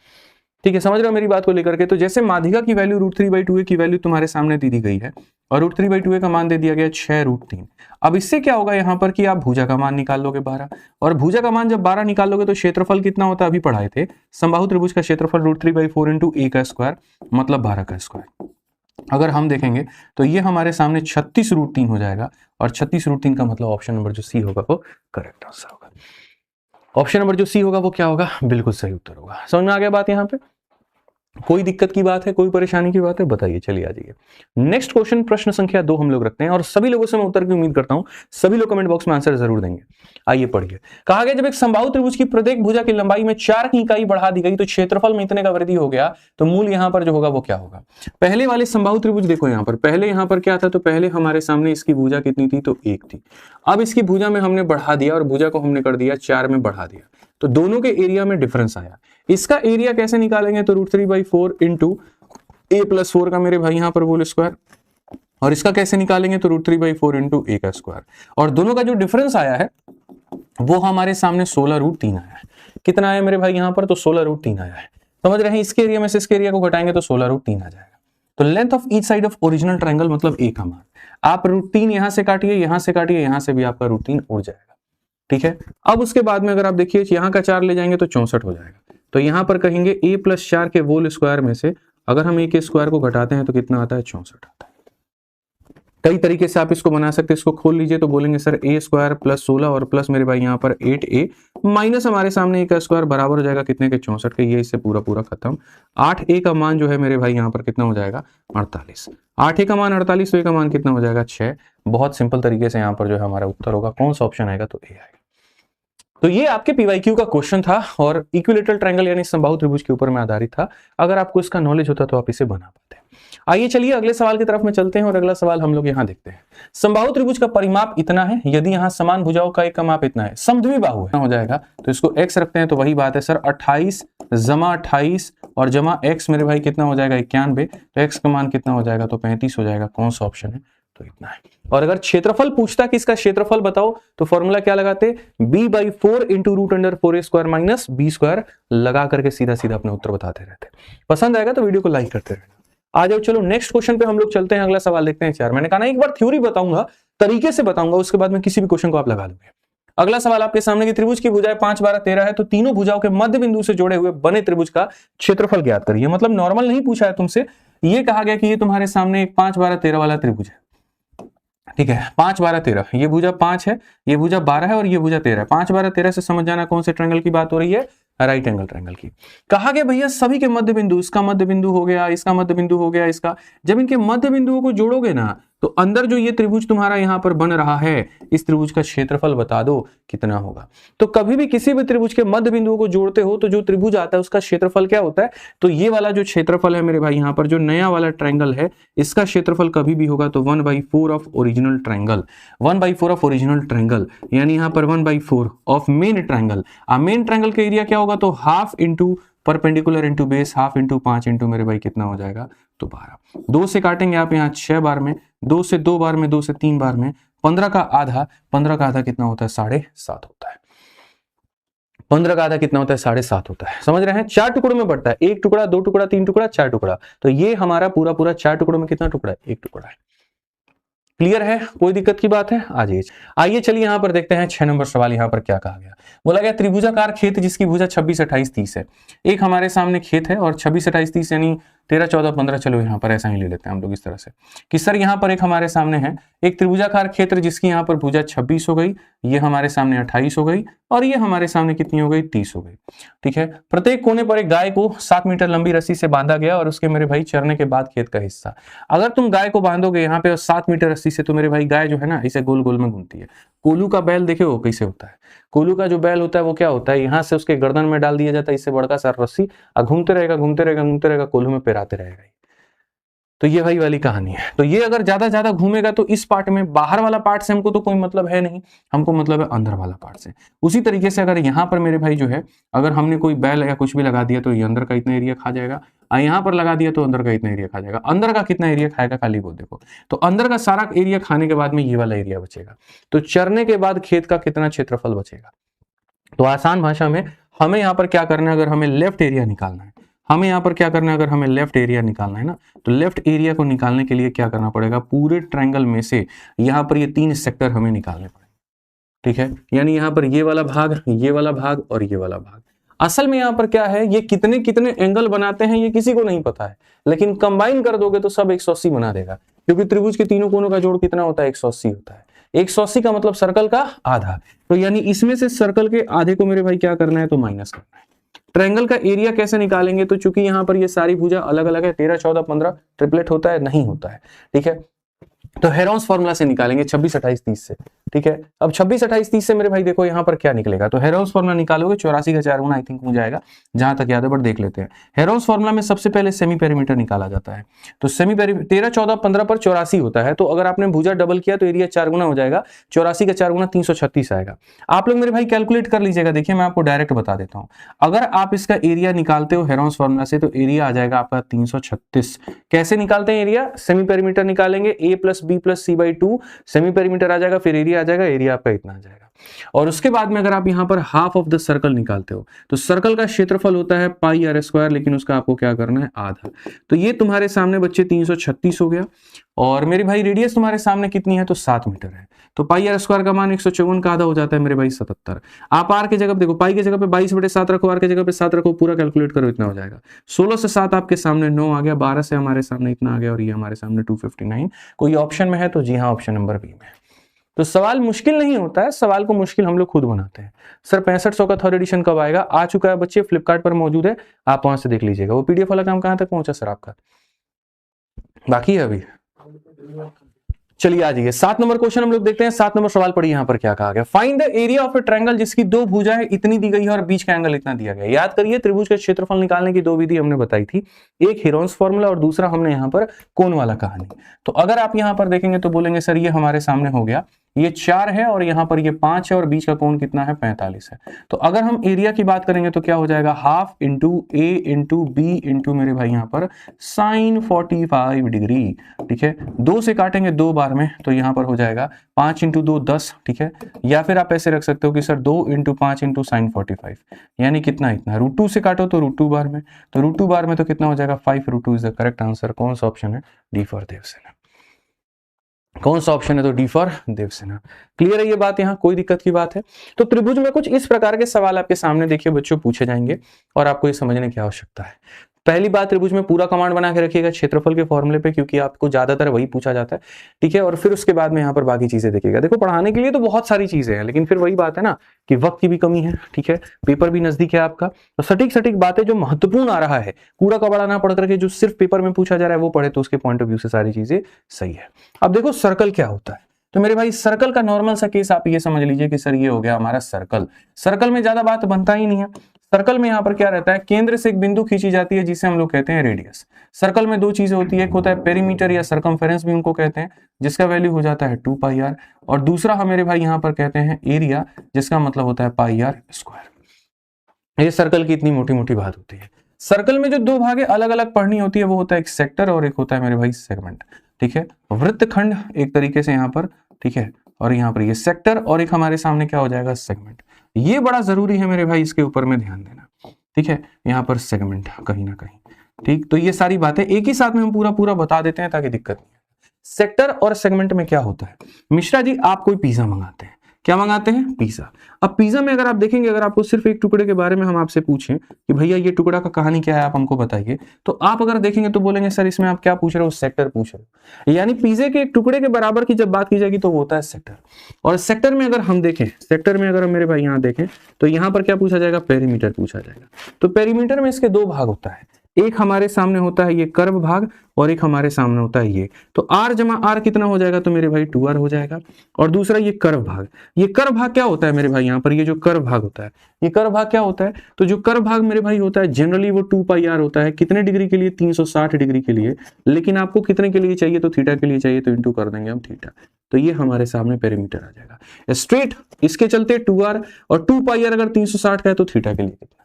ठीक है, समझ रहे हो मेरी बात को लेकर के। तो जैसे माध्यिका की वैल्यू √3/2a की वैल्यू तुम्हारे सामने दे दी गई है और √3/2a का मान दे दिया गया 6√3। अब इससे क्या होगा यहाँ पर कि आप भुजा का मान निकाल लोगे 12, और भुजा का मान जब 12 निकाल लोगे तो क्षेत्रफल कितना होता है, अभी पढ़ाए थे, समबाहु त्रिभुज का क्षेत्रफल √3/4 इंटू a का स्क्वायर मतलब 12 का स्क्वायर। अगर हम देखेंगे तो ये हमारे सामने 36√3 हो जाएगा और 36√3 का मतलब ऑप्शन नंबर जो सी होगा वो करेक्ट आंसर होगा। ऑप्शन नंबर जो सी होगा वो क्या होगा, बिल्कुल सही उत्तर होगा। समझ में आ गया बात। यहाँ पे कोई दिक्कत की बात है, कोई परेशानी की बात है, बताइए। चलिए आ जाइए नेक्स्ट क्वेश्चन, प्रश्न संख्या 2 हम लोग रखते हैं और सभी लोगों से मैं उत्तर की उम्मीद करता हूं सभी लोग कमेंट बॉक्स में आंसर जरूर देंगे। आइए पढ़िए। कहा गया जब एक समबाहु त्रिभुज की प्रत्येक भुजा की लंबाई में 4 की इकाई बढ़ा दी गई तो क्षेत्रफल में इतने का वृद्धि हो गया, तो मूल यहाँ पर जो होगा वो क्या होगा। पहले वाले समबाहु त्रिभुज देखो यहाँ पर, पहले यहाँ पर क्या था, तो पहले हमारे सामने इसकी भुजा कितनी थी, तो 1 थी। अब इसकी भुजा में हमने बढ़ा दिया और भुजा को हमने कर दिया 4 में बढ़ा दिया, तो दोनों के एरिया में डिफरेंस आया। इसका एरिया कैसे निकालेंगे, तो √3/4 इंटू a+4 का मेरे भाई यहाँ पर होल स्क्वायर, और इसका कैसे निकालेंगे तो √3/4 इंटू a का स्क्वायर, और दोनों का जो डिफरेंस आया है वो हमारे सामने 16√3 आया है। कितना आया मेरे भाई यहाँ पर, तो 16√3 आया है। समझ रहे हैं, इसके एरिया में से इसके एरिया को घटाएंगे तो 16√3 आ जाएगा। तो length of each side of original triangle मतलब a का मान, आप √3 यहां से काटिए, यहां से काटिए, यहां से भी आपका √3 उड़ जाएगा। ठीक है, अब उसके बाद में अगर आप देखिए यहाँ का 4 ले जाएंगे तो 64 हो जाएगा। तो यहाँ पर कहेंगे a+4 के होल स्क्वायर में से अगर हम a के स्क्वायर को घटाते हैं तो कितना आता है, 64 आता है। कई तरीके से आप इसको बना सकते हैं, इसको खोल लीजिए तो बोलेंगे सर a² + 16 और प्लस मेरे भाई यहाँ पर 8a माइनस हमारे सामने a का स्क्वायर बराबर हो जाएगा कितने के, 64 के। ये इससे पूरा पूरा खत्म। 8a का मान जो है मेरे भाई यहाँ पर कितना हो जाएगा, 48। 8a का मान 48, तो a का मान कितना हो जाएगा, 6। बहुत सिंपल तरीके से यहाँ पर जो है हमारा उत्तर होगा कौन सा ऑप्शन आएगा, तो a आएगा। तो ये आपके पीवाईक्यू का क्वेश्चन था और इक्विलेटरल ट्रायंगल यानी समबाहु त्रिभुज के ऊपर में आधारित था। अगर आपको इसका नॉलेज होता तो आप इसे बना पाते। आइए चलिए अगले सवाल की तरफ में चलते हैं और अगला सवाल हम लोग यहाँ देखते हैं। समबाहु त्रिभुज का परिमाप इतना है, यदि यहाँ समान भुजाओं का एक का माप इतना है, समद्वि बाहु है, हो जाएगा तो इसको x रखते हैं तो वही बात है सर, 28 जमा 28 और जमा x मेरे भाई कितना हो जाएगा, 91। तो x का मान कितना हो जाएगा, तो 35 हो जाएगा। कौन सा ऑप्शन है, तो इतना है। और अगर क्षेत्रफल पूछता कि इसका क्षेत्रफल बताओ तो फॉर्मूला क्या लगाते, b/4 into √4a² minus b² लगा करके सीधा सीधा अपने उत्तर बताते रहते। पसंद आएगा तो वीडियो को लाइक करते रहना। आ जाओ चलो नेक्स्ट क्वेश्चन पे हम लोग चलते हैं। अगला सवाल देखते हैं 4। मैंने कहा ना एक बार थ्योरी बताऊंगा, तरीके से बताऊंगा, उसके बाद में किसी भी क्वेश्चन को आप लगा लोगे। अगला सवाल आपके सामने की त्रिभुज की भुजाएं 5, 12, 13 है, तो तीनों भुजाओं के मध्य बिंदु से जुड़े हुए बने त्रिभुज का क्षेत्रफल ज्ञात करिए। मतलब नॉर्मल नहीं पूछा है तुमसे, ये कहा गया कि ये तुम्हारे सामने एक 5, 12, 13 वाला त्रिभुज है। ठीक है, 5, 12, 13, ये भुजा 5 है, ये भुजा 12 है और ये भुजा 13 है। 5, 12, 13 से समझ जाना कौन से ट्रायंगल की बात हो रही है, राइट एंगल ट्रायंगल की। कहा गया भैया सभी के मध्य बिंदु, इसका मध्य बिंदु हो गया, इसका मध्य बिंदु हो गया, इसका, जब इनके मध्य बिंदुओं को जोड़ोगे ना तो अंदर जो ये त्रिभुज तुम्हारा यहाँ पर बन रहा है, इस त्रिभुज का क्षेत्रफल बता दो कितना होगा। तो कभी भी किसी भी त्रिभुज के मध्य बिंदुओं को जोड़ते हो तो जो त्रिभुज आता है उसका क्षेत्रफल क्या होता है, तो ये वाला जो क्षेत्रफल है मेरे भाई यहाँ पर जो नया वाला ट्रायंगल है, इसका क्षेत्रफल कभी भी होगा तो 1/4 of original triangle. 1/4 of original triangle यानी यहाँ पर 1/4 of main triangle. Main triangle का एरिया क्या होगा, तो half into perpendicular into base, half into 5 into मेरे भाई कितना हो जाएगा, तो 12। 2 से काटेंगे आप यहाँ 6 बार में, 2 से 2 बार में, 2 से 3 बार में, 15 का आधा, 15 का आधा कितना होता है, 7.5 होता है। 15 का आधा कितना होता है, 7.5 होता है। समझ रहे हैं, 4 टुकड़ों में बढ़ता है, 1 टुकड़ा, 2 टुकड़ा, 3 टुकड़ा, 4 टुकड़ा। तो ये हमारा पूरा पूरा 4 टुकड़ों में कितना टुकड़ा है, 1 टुकड़ा है। क्लियर है, कोई दिक्कत की बात है। आइए चलिए यहाँ पर देखते हैं 6 नंबर सवाल। यहाँ पर क्या कहा गया, बोला गया त्रिभुजाकार खेत जिसकी भुजा 26, 28, 30 है। एक हमारे सामने खेत है और 26, 28, 30 यानी 13, 14, 15, चलो यहाँ पर ऐसा ही ले लेते हैं हम लोग इस तरह से कि सर यहाँ पर एक हमारे सामने है एक त्रिभुजाकार क्षेत्र जिसकी यहाँ पर भुजा 26 हो गई, ये हमारे सामने 28 हो गई और ये हमारे सामने कितनी हो गई 30 हो गई। ठीक है, प्रत्येक कोने पर एक गाय को 7 मीटर लंबी रस्सी से बांधा गया और उसके मेरे भाई चरने के बाद खेत का हिस्सा। अगर तुम गाय को बांधोगे यहाँ पे 7 मीटर रस्सी से तो मेरे भाई गाय जो है ना इसे गोल गोल में घूमती है। कोल्हू का बैल देखे वो कैसे होता है, कोल्हू का जो बैल होता है वो क्या होता है, यहाँ से उसके गर्दन में डाल दिया जाता है इससे बड़का सा रस्सी और घूमते रहेगा घूमते रहेगा घूमते रहेगा, कोल्हू में पेराते रहेगा। तो ये वही वाली कहानी है। तो ये अगर ज्यादा घूमेगा तो इस पार्ट में, बाहर वाला पार्ट से हमको तो कोई मतलब है नहीं, हमको मतलब है अंदर वाला पार्ट से। उसी तरीके से अगर यहाँ पर मेरे भाई जो है अगर हमने कोई बैल या कुछ भी लगा दिया तो ये अंदर का इतना एरिया खा जाएगा, और यहाँ पर लगा दिया तो अंदर का इतना एरिया खा जाएगा। अंदर का कितना एरिया खाएगा खाली वो देखो, तो अंदर का सारा एरिया खाने के बाद में ये वाला एरिया बचेगा। तो चरने के बाद खेत का कितना क्षेत्रफल बचेगा। तो आसान भाषा में हमें यहाँ पर क्या करना है, अगर हमें लेफ्ट एरिया निकालना है, हमें यहाँ पर क्या करना है, अगर हमें लेफ्ट एरिया निकालना है ना, तो लेफ्ट एरिया को निकालने के लिए क्या करना पड़ेगा, पूरे ट्रायंगल में से यहाँ पर ये 3 सेक्टर हमें निकालने पड़ेंगे। ठीक है, यानी यहाँ पर ये वाला भाग, ये वाला भाग और ये वाला भाग। असल में यहाँ पर क्या है, ये कितने कितने एंगल बनाते हैं ये किसी को नहीं पता है, लेकिन कंबाइन कर दोगे तो सब 180 बना देगा, क्योंकि त्रिभुज के तीनों कोनों का जोड़ कितना होता है, 180 होता है। 180 का मतलब सर्कल का आधा, तो यानी इसमें से सर्कल के आधे को मेरे भाई क्या करना है, तो माइनस करना है। ट्रायंगल का एरिया कैसे निकालेंगे, तो चूंकि यहाँ पर ये सारी भुजा अलग अलग है, 13, 14, 15 ट्रिपलेट होता है, नहीं होता है। ठीक है, तो हेरोन्स फॉर्मूला से निकालेंगे 26, 28, 30 से। ठीक है, अब 26, 28, 30 से मेरे भाई देखो यहाँ पर क्या निकलेगा, तो हेरोन्स फॉर्मूला निकालोगे 84 का 4 गुना आई थिंक हो जाएगा, जहां तक याद है, बट देख लेते हैं। हेरोन्स फॉर्मूला में सबसे पहले सेमी पेरीमीटर निकाला जाता है, तो सेमी पेरीमीटर 13, 14, 15 पर 84 होता है, तो अगर आपने भुजा डबल किया तो एरिया 4 गुना हो जाएगा, 84 का 4 गुना 336 आएगा। आप लोग मेरे भाई कैलकुलेट कर लीजिएगा, देखिए मैं आपको डायरेक्ट बता देता हूँ। अगर आप इसका एरिया निकालते हो हेरोन्स फॉर्मूला से तो एरिया आ जाएगा आपका 336। कैसे निकालते हैं एरिया, सेमी पेरीमीटर निकालेंगे, a plus B plus C by 2, semi perimeter आ जाएगा, फिर एरिया आ जाएगा, एरिया आपका इतना आ जाएगा। और उसके बाद में अगर आप यहाँ पर हाफ ऑफ द सर्कल निकालते हो तो सर्कल का क्षेत्रफल होता है पाई आर स्क्वायर, लेकिन उसका आपको क्या करना है, आधा। तो ये तुम्हारे सामने बच्चे 336 हो गया, और मेरे भाई रेडियस तुम्हारे सामने कितनी है, तो 7 मीटर है, तो पाई आर स्क्वायर का मान 154 का आधा हो जाता है मेरे भाई 77। आप आर की जगह देखो, पाई की जगह पे 22/7 रखो, आर की जगह पे 7 रखो, पूरा कैलकुलेट करो, इतना हो जाएगा। 16 से 7 आपके सामने 9 आ गया, 12 से हमारे सामने इतना आ गया, और ये हमारे सामने 259। कोई ऑप्शन में है तो जी हाँ, ऑप्शन नंबर बी में। तो सवाल मुश्किल नहीं होता है, सवाल को मुश्किल हम लोग खुद बनाते हैं। सर 6500 का 3rd एडिशन कब आएगा, आ चुका है बच्चे, फ्लिपकार्ट पर मौजूद है, आप वहां से देख लीजिएगा। वो पीडीएफ वाला काम कहां तक पहुंचा सर आपका, बाकी है अभी। चलिए आ जाइए 7 नंबर क्वेश्चन हम लोग देखते हैं। 7 नंबर सवाल पढ़िए, यहाँ पर क्या कहा गया, find the area of A triangle जिसकी 2 भुजाएं इतनी दी गई है और बीच का एंगल इतना दिया गया। याद करिए त्रिभुज का क्षेत्रफल निकालने की 2 विधि हमने बताई थी, एक हेरोन्स फॉर्मूला और दूसरा हमने यहाँ पर कोण वाला कहानी। तो अगर आप यहाँ पर देखेंगे तो बोलेंगे सर ये हमारे सामने हो गया, ये 4 है और यहाँ पर ये 5 है और बीच का कोण कितना है, 45 है। तो अगर हम एरिया की बात करेंगे तो क्या हो जाएगा, हाफ इंटू ए इंटू बी इंटू मेरे भाई यहाँ पर साइन 45 डिग्री। ठीक है, 2 से काटेंगे 2 बार में, तो यहाँ पर हो जाएगा 5 इंटू 2 10। ठीक है, या फिर आप ऐसे रख सकते हो कि सर 2 इंटू 5 इंटू साइन 45, यानी कितना, इतना। √2 से काटो तो √2 बार में, तो √2 बार में तो कितना हो जाएगा, 5 √2 इज द करेक्ट आंसर। कौन सा ऑप्शन है, डी फॉर देवसेना। कौन सा ऑप्शन है, तो डी फॉर देवसेना। क्लियर है ये बात, यहाँ कोई दिक्कत की बात है। तो त्रिभुज में कुछ इस प्रकार के सवाल आपके सामने देखिए बच्चों पूछे जाएंगे और आपको ये समझने की आवश्यकता है। पहली बात, त्रिभुज में पूरा कमांड बना के रखिएगा क्षेत्रफल के फॉर्मूले पे, क्योंकि आपको ज्यादातर वही पूछा जाता है। ठीक है, और फिर उसके बाद में यहाँ पर बाकी चीजें देखिएगा। देखो पढ़ाने के लिए तो बहुत सारी चीजें हैं, लेकिन फिर वही बात है ना कि वक्त की भी कमी है। ठीक है, पेपर भी नजदीक है आपका, तो सटीक बातें जो महत्वपूर्ण आ रहा है, कूड़ा कबाड़ा ना पढ़ करके जो सिर्फ पेपर में पूछा जा रहा है वो पढ़े, तो उसके पॉइंट ऑफ व्यू से सारी चीजें सही है। अब देखो सर्कल क्या होता है, तो मेरे भाई सर्कल का नॉर्मल सा केस आप ये समझ लीजिए कि सर ये हो गया हमारा सर्कल। सर्कल में ज्यादा बात बनता ही नहीं है। सर्कल में यहाँ पर क्या रहता है, केंद्र से एक बिंदु खींची जाती है जिसे हम लोग कहते हैं रेडियस। सर्कल में 2 चीजें होती है, एक होता है पेरीमीटर या सर्कमफेरेंस भी उनको कहते हैं, जिसका वैल्यू हो जाता है 2πr, और दूसरा हम मेरे भाई यहाँ पर कहते हैं एरिया, जिसका मतलब होता है πr स्क्वायर। ये सर्कल की इतनी मोटी मोटी बात होती है। सर्कल में जो 2 भागे अलग अलग पढ़नी होती है वो होता है एक सेक्टर और एक होता है मेरे भाई सेगमेंट। ठीक है, वृत्तखंड एक तरीके से यहाँ पर, ठीक है, और यहाँ पर ये सेक्टर, और एक हमारे सामने क्या हो जाएगा, सेगमेंट। ये बड़ा जरूरी है मेरे भाई, इसके ऊपर में ध्यान देना। ठीक है, यहाँ पर सेगमेंट कहीं ना कहीं। ठीक, तो ये सारी बातें एक ही साथ में हम पूरा बता देते हैं ताकि दिक्कत नहीं है। सेक्टर और सेगमेंट में क्या होता है, मिश्रा जी आप कोई पिज्जा मंगाते हैं, क्या मंगाते हैं? पिज्जा। अब पिज्जा में अगर आप देखेंगे, अगर आपको सिर्फ एक टुकड़े के बारे में हम आपसे पूछें कि भैया ये टुकड़ा का कहानी क्या है, आप हमको बताइए, तो आप अगर देखेंगे तो बोलेंगे सर इसमें आप क्या पूछ रहे हो? सेक्टर पूछ रहे हो। यानी पिज्जे के एक टुकड़े के बराबर की जब बात की जाएगी तो वो होता है सेक्टर। और सेक्टर में अगर हम देखें, सेक्टर में अगर हम मेरे भाई यहाँ देखें तो यहाँ पर क्या पूछा जाएगा? पेरीमीटर पूछा जाएगा। तो पेरीमीटर में इसके दो भाग होता है, एक हमारे सामने होता है ये कर्व भाग और एक हमारे सामने होता है ये। तो r जमा r कितना हो जाएगा? तो मेरे भाई 2r हो जाएगा। और दूसरा ये कर्व भाग, ये कर्व भाग क्या होता है मेरे भाई? यहाँ पर ये जो कर्व भाग होता है, ये कर्व भाग क्या होता है? तो जो कर्व भाग मेरे भाई होता है जनरली वो 2 पाई r होता है। कितने डिग्री के लिए? 360 डिग्री के लिए। लेकिन आपको कितने के लिए चाहिए? तो थीटा के लिए चाहिए, तो इंटू कर देंगे हम थीटा। तो ये हमारे सामने पेरीमीटर आ जाएगा स्ट्रेट। इसके चलते 2r और 2 पाई r अगर 360 का है तो थीटा के लिए कितना?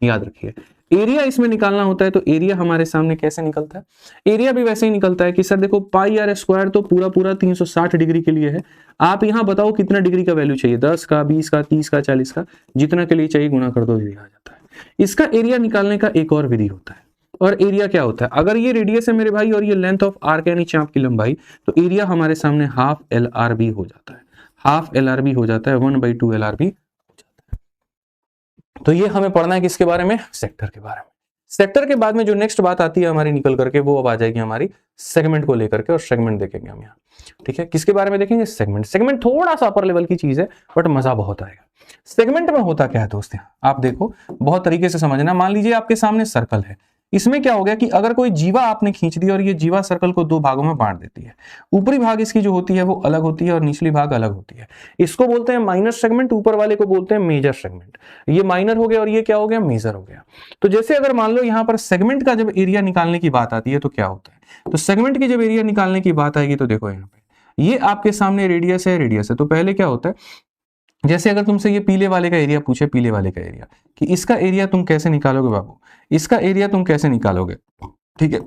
याद रखिए। एरिया इसमें निकालना होता है तो एरिया हमारे सामने कैसे निकलता है? एरिया भी वैसे ही निकलता है कि सर देखो पाई आर स्क्वायर तो पूरा पूरा 360 डिग्री के लिए है। आप यहां बताओ कितना डिग्री का वैल्यू चाहिए? 10 का, 20 का, 30 का, 40 का, जितना के लिए चाहिए गुना कर दो, एरिया आ जाता है। इसका एरिया निकालने का एक और विधि होता है। और एरिया क्या होता है? अगर ये रेडियस है मेरे भाई और ये लेंथ ऑफ आर्क यानी चाप की लंबाई, तो एरिया हमारे सामने हाफ एल आर बी हो जाता है। हाफ एल आर बी हो जाता है, 1/2 एल आर बी। तो ये हमें पढ़ना है किसके बारे में? सेक्टर के बारे में। सेक्टर के बाद में जो नेक्स्ट बात आती है हमारी निकल करके, वो अब आ जाएगी हमारी सेगमेंट को लेकर के। और सेगमेंट देखेंगे हम यहाँ, ठीक है। किसके बारे में देखेंगे? सेगमेंट। सेगमेंट थोड़ा सा अपर लेवल की चीज है बट मजा बहुत आएगा। सेगमेंट में होता क्या है दोस्त? आप देखो बहुत तरीके से समझना। मान लीजिए आपके सामने सर्कल है, इसमें क्या हो गया कि अगर कोई जीवा आपने खींच दी और ये जीवा सर्कल को दो भागों में बांट देती है। ऊपरी भाग इसकी जो होती है वो अलग होती है और निचली भाग अलग होती है। इसको बोलते हैं माइनर सेगमेंट, ऊपर वाले को बोलते हैं मेजर सेगमेंट। ये माइनर हो गया और ये क्या हो गया? मेजर हो गया। तो जैसे अगर मान लो यहाँ पर सेगमेंट का जब एरिया निकालने की बात आती है तो क्या होता है? तो सेगमेंट की जब एरिया निकालने की बात आएगी तो देखो यहाँ पे ये आपके सामने रेडियस है, रेडियस है। तो पहले क्या होता है, जैसे अगर तुमसे ये पीले वाले का एरिया पूछे, पीले वाले का एरिया, कि इसका एरिया तुम कैसे निकालोगे बाबू, इसका एरिया तुम कैसे निकालोगे, ठीक है।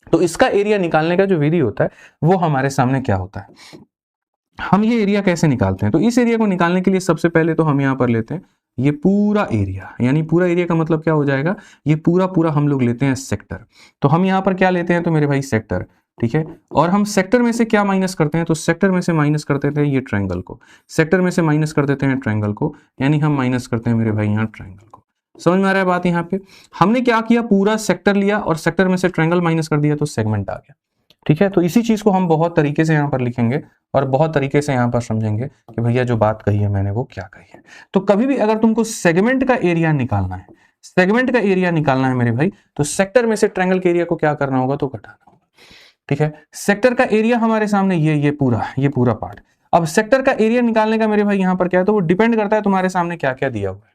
तो इसका एरिया निकालने का जो विधि होता है वो हमारे सामने क्या होता है, हम ये एरिया कैसे निकालते हैं? तो इस एरिया को निकालने के लिए सबसे पहले तो हम यहाँ पर लेते हैं ये पूरा एरिया, यानी पूरा एरिया का मतलब क्या हो जाएगा? ये पूरा पूरा हम लोग लेते हैं सेक्टर। तो हम यहाँ पर क्या लेते हैं? तो मेरे भाई सेक्टर, ठीक है। और हम सेक्टर में से क्या माइनस करते हैं? तो सेक्टर में से माइनस कर देते हैं ये ट्रायंगल को, सेक्टर में से माइनस कर देते हैं ट्रायंगल को, यानी हम माइनस करते हैं मेरे भाई यहाँ ट्रायंगल को। समझ में आ रहा है बात? यहाँ पे हमने क्या किया, पूरा सेक्टर लिया और सेक्टर में से ट्रायंगल माइनस कर दिया तो सेगमेंट आ गया, ठीक है। तो इसी चीज को हम बहुत तरीके से यहाँ पर लिखेंगे और बहुत तरीके से यहाँ पर समझेंगे कि भैया जो बात कही है मैंने वो क्या कही है। तो कभी भी अगर तुमको सेगमेंट का एरिया निकालना है, सेगमेंट का एरिया निकालना है मेरे भाई, तो सेक्टर में से ट्रायंगल के एरिया को क्या करना होगा? तो घटाना होगा, ठीक है। सेक्टर का एरिया हमारे सामने ये पूरा पार्ट। अब सेक्टर का एरिया निकालने का मेरे भाई यहाँ पर क्या है? तो वो डिपेंड करता है तुम्हारे सामने क्या क्या दिया हुआ है,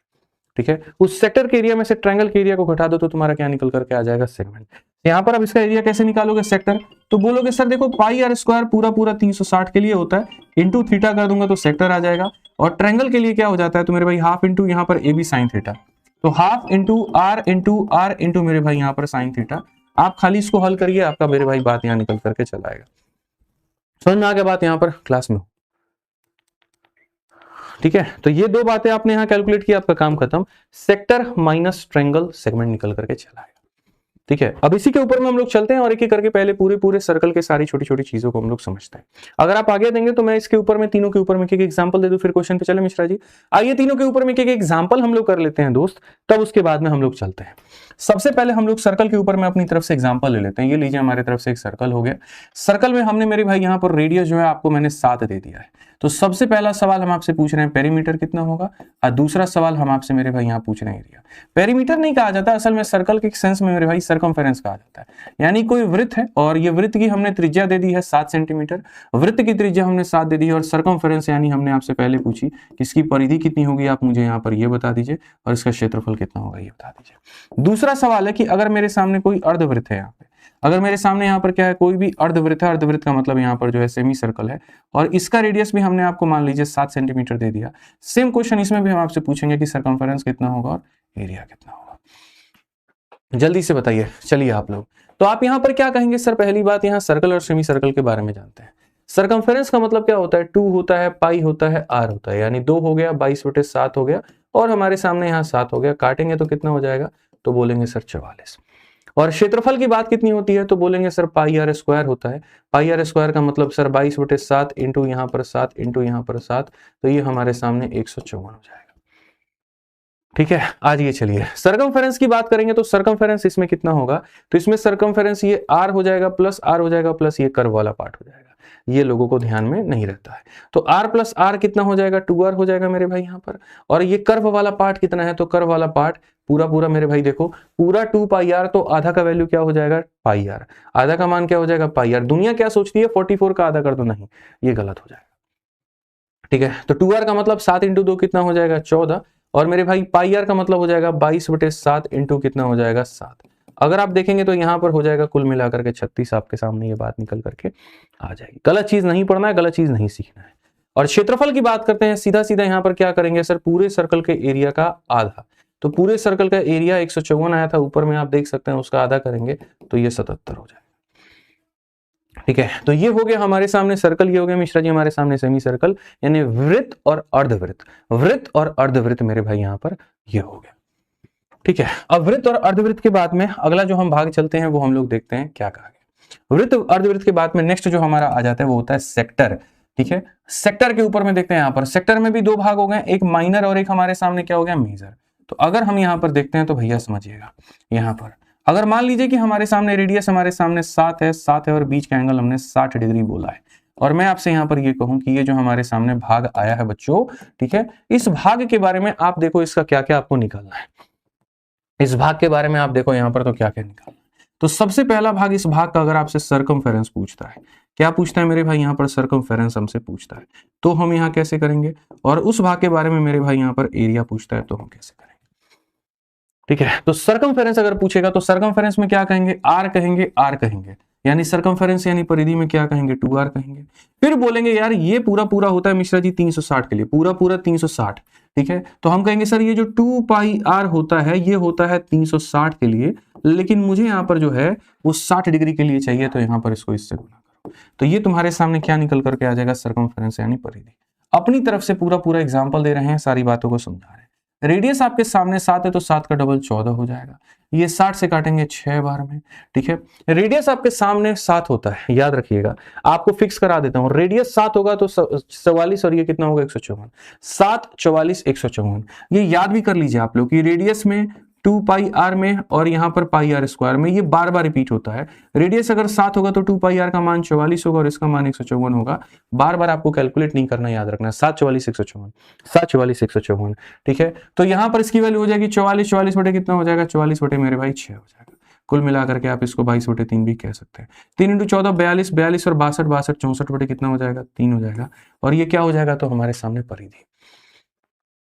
ठीक है। उस सेक्टर के एरिया में से ट्रायंगल के एरिया को घटा दो तो तुम्हारा क्या निकल करके आ जाएगा? सेगमेंट। यहाँ पर अब इसका एरिया कैसे निकालोगे सेक्टर? तो बोलोगे सर देखो पाई आर स्क्वायर पूरा पूरा 360 के लिए होता है, इंटू थीटा कर दूंगा तो सेक्टर आ जाएगा। और ट्रायंगल के लिए क्या हो जाता है? तो मेरे भाई हाफ इंटू यहाँ पर ए बी साइन थीटा, तो हाफ इंटू आर इंटू मेरे भाई यहाँ पर साइन थीटा। आप खाली इसको हल करिए, आपका मेरे भाई बात यहाँ निकल करके चला आएगा। समझ में आ गया बात यहाँ पर क्लास में? ठीक है। तो ये दो बातें आपने यहाँ कैलकुलेट किया, आपका काम खत्म। सेक्टर माइनस ट्रायंगल, सेगमेंट निकल करके चला आएगा, ठीक है। अब इसी के ऊपर में हम लोग चलते हैं और एक एक करके पहले पूरे सर्कल के सारी छोटी छोटी चीजों को हम लोग समझते हैं। अगर आप आगे देंगे तो मैं इसके ऊपर में तीनों के ऊपर में एक एग्जांपल दे दूं, फिर क्वेश्चन पे चले मिश्रा जी। आइए तीनों के ऊपर में एक एग्जांपल हम लोग कर लेते हैं दोस्त, तब उसके बाद में हम लोग चलते हैं। सबसे पहले हम लोग सर्कल के ऊपर में अपनी तरफ से एग्जांपल ले लेते हैं। ये लीजिए हमारी तरफ से एक सर्कल हो गया। सर्कल में हमने मेरे भाई यहाँ पर रेडियस जो है आपको मैंने 7 दे दिया है। तो सबसे पहला सवाल हम आपसे पूछ रहे हैं पेरीमीटर कितना होगा, और दूसरा सवाल हम आपसे मेरे भाई यहाँ पूछ रहे हैं एरिया। पेरीमीटर नहीं कहा जाता, असल में सर्कल के सेंस में मेरे भाई सरकमफेरेंस कहा जाता है। यानी कोई वृत्त है और ये वृत्त की हमने त्रिज्या दे दी है 7 सेंटीमीटर, वृत्त की त्रिज्या हमने 7 दे दी है, और सरकमफेरेंस यानी हमने आपसे पहले पूछी इसकी परिधि कितनी होगी, आप मुझे यहाँ पर ये बता दीजिए, और इसका क्षेत्रफल कितना होगा ये बता दीजिए। दूसरा सवाल है कि अगर मेरे सामने कोई अर्धवृत्त है, यहाँ पे अगर मेरे सामने यहाँ पर क्या है, कोई भी अर्धवृत्त है, अर्धवृत्त का मतलब यहाँ पर जो है सेमी सर्कल है, और इसका रेडियस भी हमने आपको मान लीजिए 7 सेंटीमीटर दे दिया। सेम क्वेश्चन इसमें भी हम आपसे पूछेंगे कि सरकमफेरेंस कितना होगा और एरिया कितना होगा। जल्दी से बताइए, चलिए आप लोग। तो आप यहाँ पर क्या कहेंगे? सर पहली बात यहाँ सर्कल और सेमी सर्कल के बारे में जानते हैं। सरकमफेरेंस का मतलब क्या होता है? 2 होता है, पाई होता है, आर होता है, यानी 2 हो गया, 22/7 हो गया, और हमारे सामने यहाँ 7 हो गया। काटेंगे तो कितना हो जाएगा? तो बोलेंगे सर 44। और क्षेत्रफल की बात कितनी होती है तो बोलेंगे सर पाई आर स्क्वायर होता है। पाई आर स्क्वायर का मतलब सर 22/7 इंटू यहाँ पर 7 इंटू यहाँ पर 7, तो ये हमारे सामने 154 हो जाएगा। ठीक है, आज ये चलिए सरकमफेरेंस की बात करेंगे तो सरकमफेरेंस इसमें कितना होगा, तो इसमें सरकमफेरेंस ये आर हो जाएगा प्लस आर हो जाएगा प्लस ये कर्व वाला पार्ट हो जाएगा, ये लोगों को ध्यान में नहीं रहता है। तो आर प्लस आर कितना हो जाएगा, 2r हो जाएगा मेरे भाई यहाँ पर। और ये कर्व वाला पार्ट कितना है, तो कर्व वाला पार्ट पूरा पूरा मेरे भाई देखो पूरा 2 पाई आर, तो आधा का वैल्यू क्या हो जाएगा पाई आर, आधा का मान क्या हो जाएगा पाई आर। दुनिया क्या सोचती है 44 का आधा कर दो, नहीं ये गलत हो जाएगा। ठीक है, तो 2r का मतलब 7 इंटू 2 कितना हो जाएगा 14, और मेरे भाई पाई आर का मतलब हो जाएगा 22/7 इंटू कितना हो जाएगा 7। अगर आप देखेंगे तो यहां पर हो जाएगा कुल मिलाकर के 36, आपके सामने ये बात निकल करके आ जाएगी। गलत चीज नहीं पढ़ना है, गलत चीज नहीं सीखना है। और क्षेत्रफल की बात करते हैं, सीधा सीधा यहां पर क्या करेंगे सर, पूरे सर्कल के एरिया का आधा, तो पूरे सर्कल का एरिया 154 आया था, ऊपर में आप देख सकते हैं उसका आधा करेंगे तो ये 77 हो जाएगा। ठीक है, तो ये हो गया हमारे सामने सर्कल, ये हो गया मिश्रा जी हमारे सामने सेमी सर्कल, यानी वृत्त और अर्धवृत्त, वृत्त और अर्धवृत्त मेरे भाई यहाँ पर ये हो गया। ठीक है, अब वृत्त और अर्धवृत्त के बाद में अगला जो हम भाग चलते हैं वो हम लोग देखते हैं क्या कहा गया। वृत्त अर्धवृत्त के बाद में नेक्स्ट जो हमारा आ जाता है वो होता है सेक्टर। ठीक है, सेक्टर के ऊपर में देखते हैं, यहाँ पर सेक्टर में भी दो भाग हो गए, एक माइनर और एक हमारे सामने क्या हो गया मेजर। तो अगर हम यहाँ पर देखते हैं तो भैया समझिएगा, यहाँ पर अगर मान लीजिए कि हमारे सामने रेडियस हमारे सामने 7 है और बीच का एंगल हमने 60 डिग्री बोला है, और मैं आपसे यहाँ पर ये कहूं कि ये जो हमारे सामने भाग आया है बच्चों, ठीक है, इस भाग के बारे में आप देखो इसका क्या क्या आपको निकालना है। इस भाग के बारे में आप देखो यहाँ पर तो क्या क्या निकालना है। तो सबसे पहला भाग इस भाग का अगर आपसे सरकमफेरेंस पूछता है, क्या पूछता है मेरे भाई यहाँ पर सरकमफेरेंस हमसे पूछता है, तो हम यहाँ कैसे करेंगे। और उस भाग के बारे में मेरे भाई यहाँ पर एरिया पूछता है तो हम कैसे करेंगे। ठीक है, तो सरकमफेरेंस अगर पूछेगा तो सरकमफेरेंस में क्या कहेंगे, आर कहेंगे, आर कहेंगे, यानी सरकमफेरेंस यानी परिधि में क्या कहेंगे 2r कहेंगे। फिर बोलेंगे यार ये पूरा पूरा होता है मिश्रा जी 360 के लिए, पूरा पूरा 360। ठीक है, तो हम कहेंगे सर ये जो 2 पाई r होता है ये होता है 360 के लिए, लेकिन मुझे यहाँ पर जो है वो 60 डिग्री के लिए चाहिए, तो यहाँ पर इसको इससे गुना करो, तो ये तुम्हारे सामने क्या निकल करके आ जाएगा, सरकमफेरेंस यानी परिधि। अपनी तरफ से पूरा पूरा एग्जाम्पल दे रहे हैं, सारी बातों को समझा रहे हैं। रेडियस आपके सामने 7 है तो 7 का डबल 14 हो जाएगा, ये 60 से काटेंगे 6 बार में। ठीक है, रेडियस आपके सामने 7 होता है, याद रखिएगा, आपको फिक्स करा देता हूं, रेडियस 7 होगा तो 44 और ये कितना होगा 154, 7 44 154। ये याद भी कर लीजिए आप लोग कि रेडियस में 2 पाई आर में और यहाँ पर पाई आर स्क्वायर में ये बार बार रिपीट होता है। रेडियस अगर 7 होगा तो 2 पाई आर का मान 44 होगा और इसका मान 154 होगा। बार बार आपको कैलकुलेट नहीं करना, याद रखना 7 44 154, 7 44 154। ठीक है, तो यहाँ पर इसकी वैल्यू हो जाएगी 44, 44 बटे कितना हो जाएगा 44 बटे मेरे भाई 6 हो जाएगा। कुल मिलाकर के आप इसको 22/3 भी कह सकते हैं। 3 इंटू 14 42, 42 और 62 62 64 बटे कितना हो जाएगा 3 हो जाएगा, और ये क्या हो जाएगा तो हमारे सामने परिधि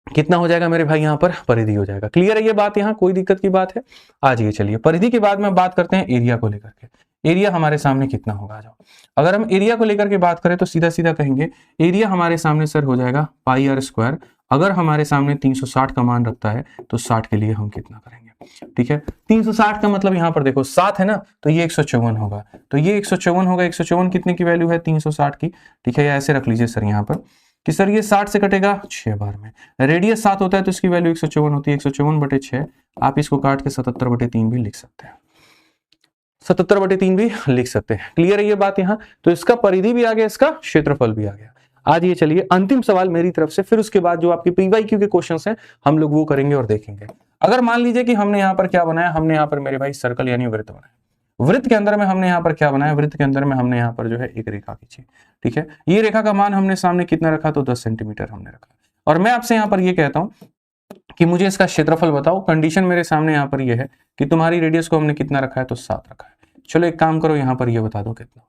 कितना हो जाएगा मेरे भाई यहाँ पर परिधि हो जाएगा। क्लियर है ये बात, यहाँ कोई दिक्कत की बात है। आज ये चलिए परिधि के बाद में बात करते हैं एरिया को लेकर के। एरिया हमारे सामने कितना होगा, जाओ अगर हम एरिया को लेकर के बात करें तो सीधा सीधा कहेंगे एरिया हमारे सामने सर हो जाएगा पाई आर स्क्वायर। अगर हमारे सामने 360 का मान रखता है तो 60 के लिए हम कितना करेंगे। ठीक है, 360 का मतलब यहाँ पर देखो 7 है ना, तो ये 154 होगा, तो ये 154 होगा। 154 कितने की वैल्यू है 360 की। ठीक है, ऐसे रख लीजिए सर यहाँ पर कि सर ये 60 से कटेगा 6 बार में, रेडियस 7 होता है तो इसकी वैल्यू 154 होती है। 154 बटे 6 आप इसको काट के 77/3 भी लिख सकते हैं, 77/3 भी लिख सकते हैं। क्लियर है ये बात यहाँ, तो इसका परिधि भी आ गया, इसका क्षेत्रफल भी आ गया। आज ये चलिए अंतिम सवाल मेरी तरफ से, फिर उसके बाद जो आपके पीवाईक्यू के क्वेश्चंस हैं हम लोग वो करेंगे और देखेंगे। अगर मान लीजिए कि हमने यहाँ पर क्या बनाया, हमने यहाँ पर मेरे भाई सर्कल यानी वृत्त बनाया। वृत्त के अंदर में हमने यहाँ पर क्या बनाया, वृत्त के अंदर में हमने यहाँ पर जो है एक रेखा खींची। ठीक है, ये रेखा का मान हमने सामने कितना रखा, तो 10 सेंटीमीटर हमने रखा। और मैं आपसे यहाँ पर ये कहता हूँ कि मुझे इसका क्षेत्रफल बताओ। कंडीशन मेरे सामने यहाँ पर ये है कि तुम्हारी रेडियस को हमने कितना रखा है, तो 7 रखा है। चलो एक काम करो, यहाँ पर ये बता दो कितना।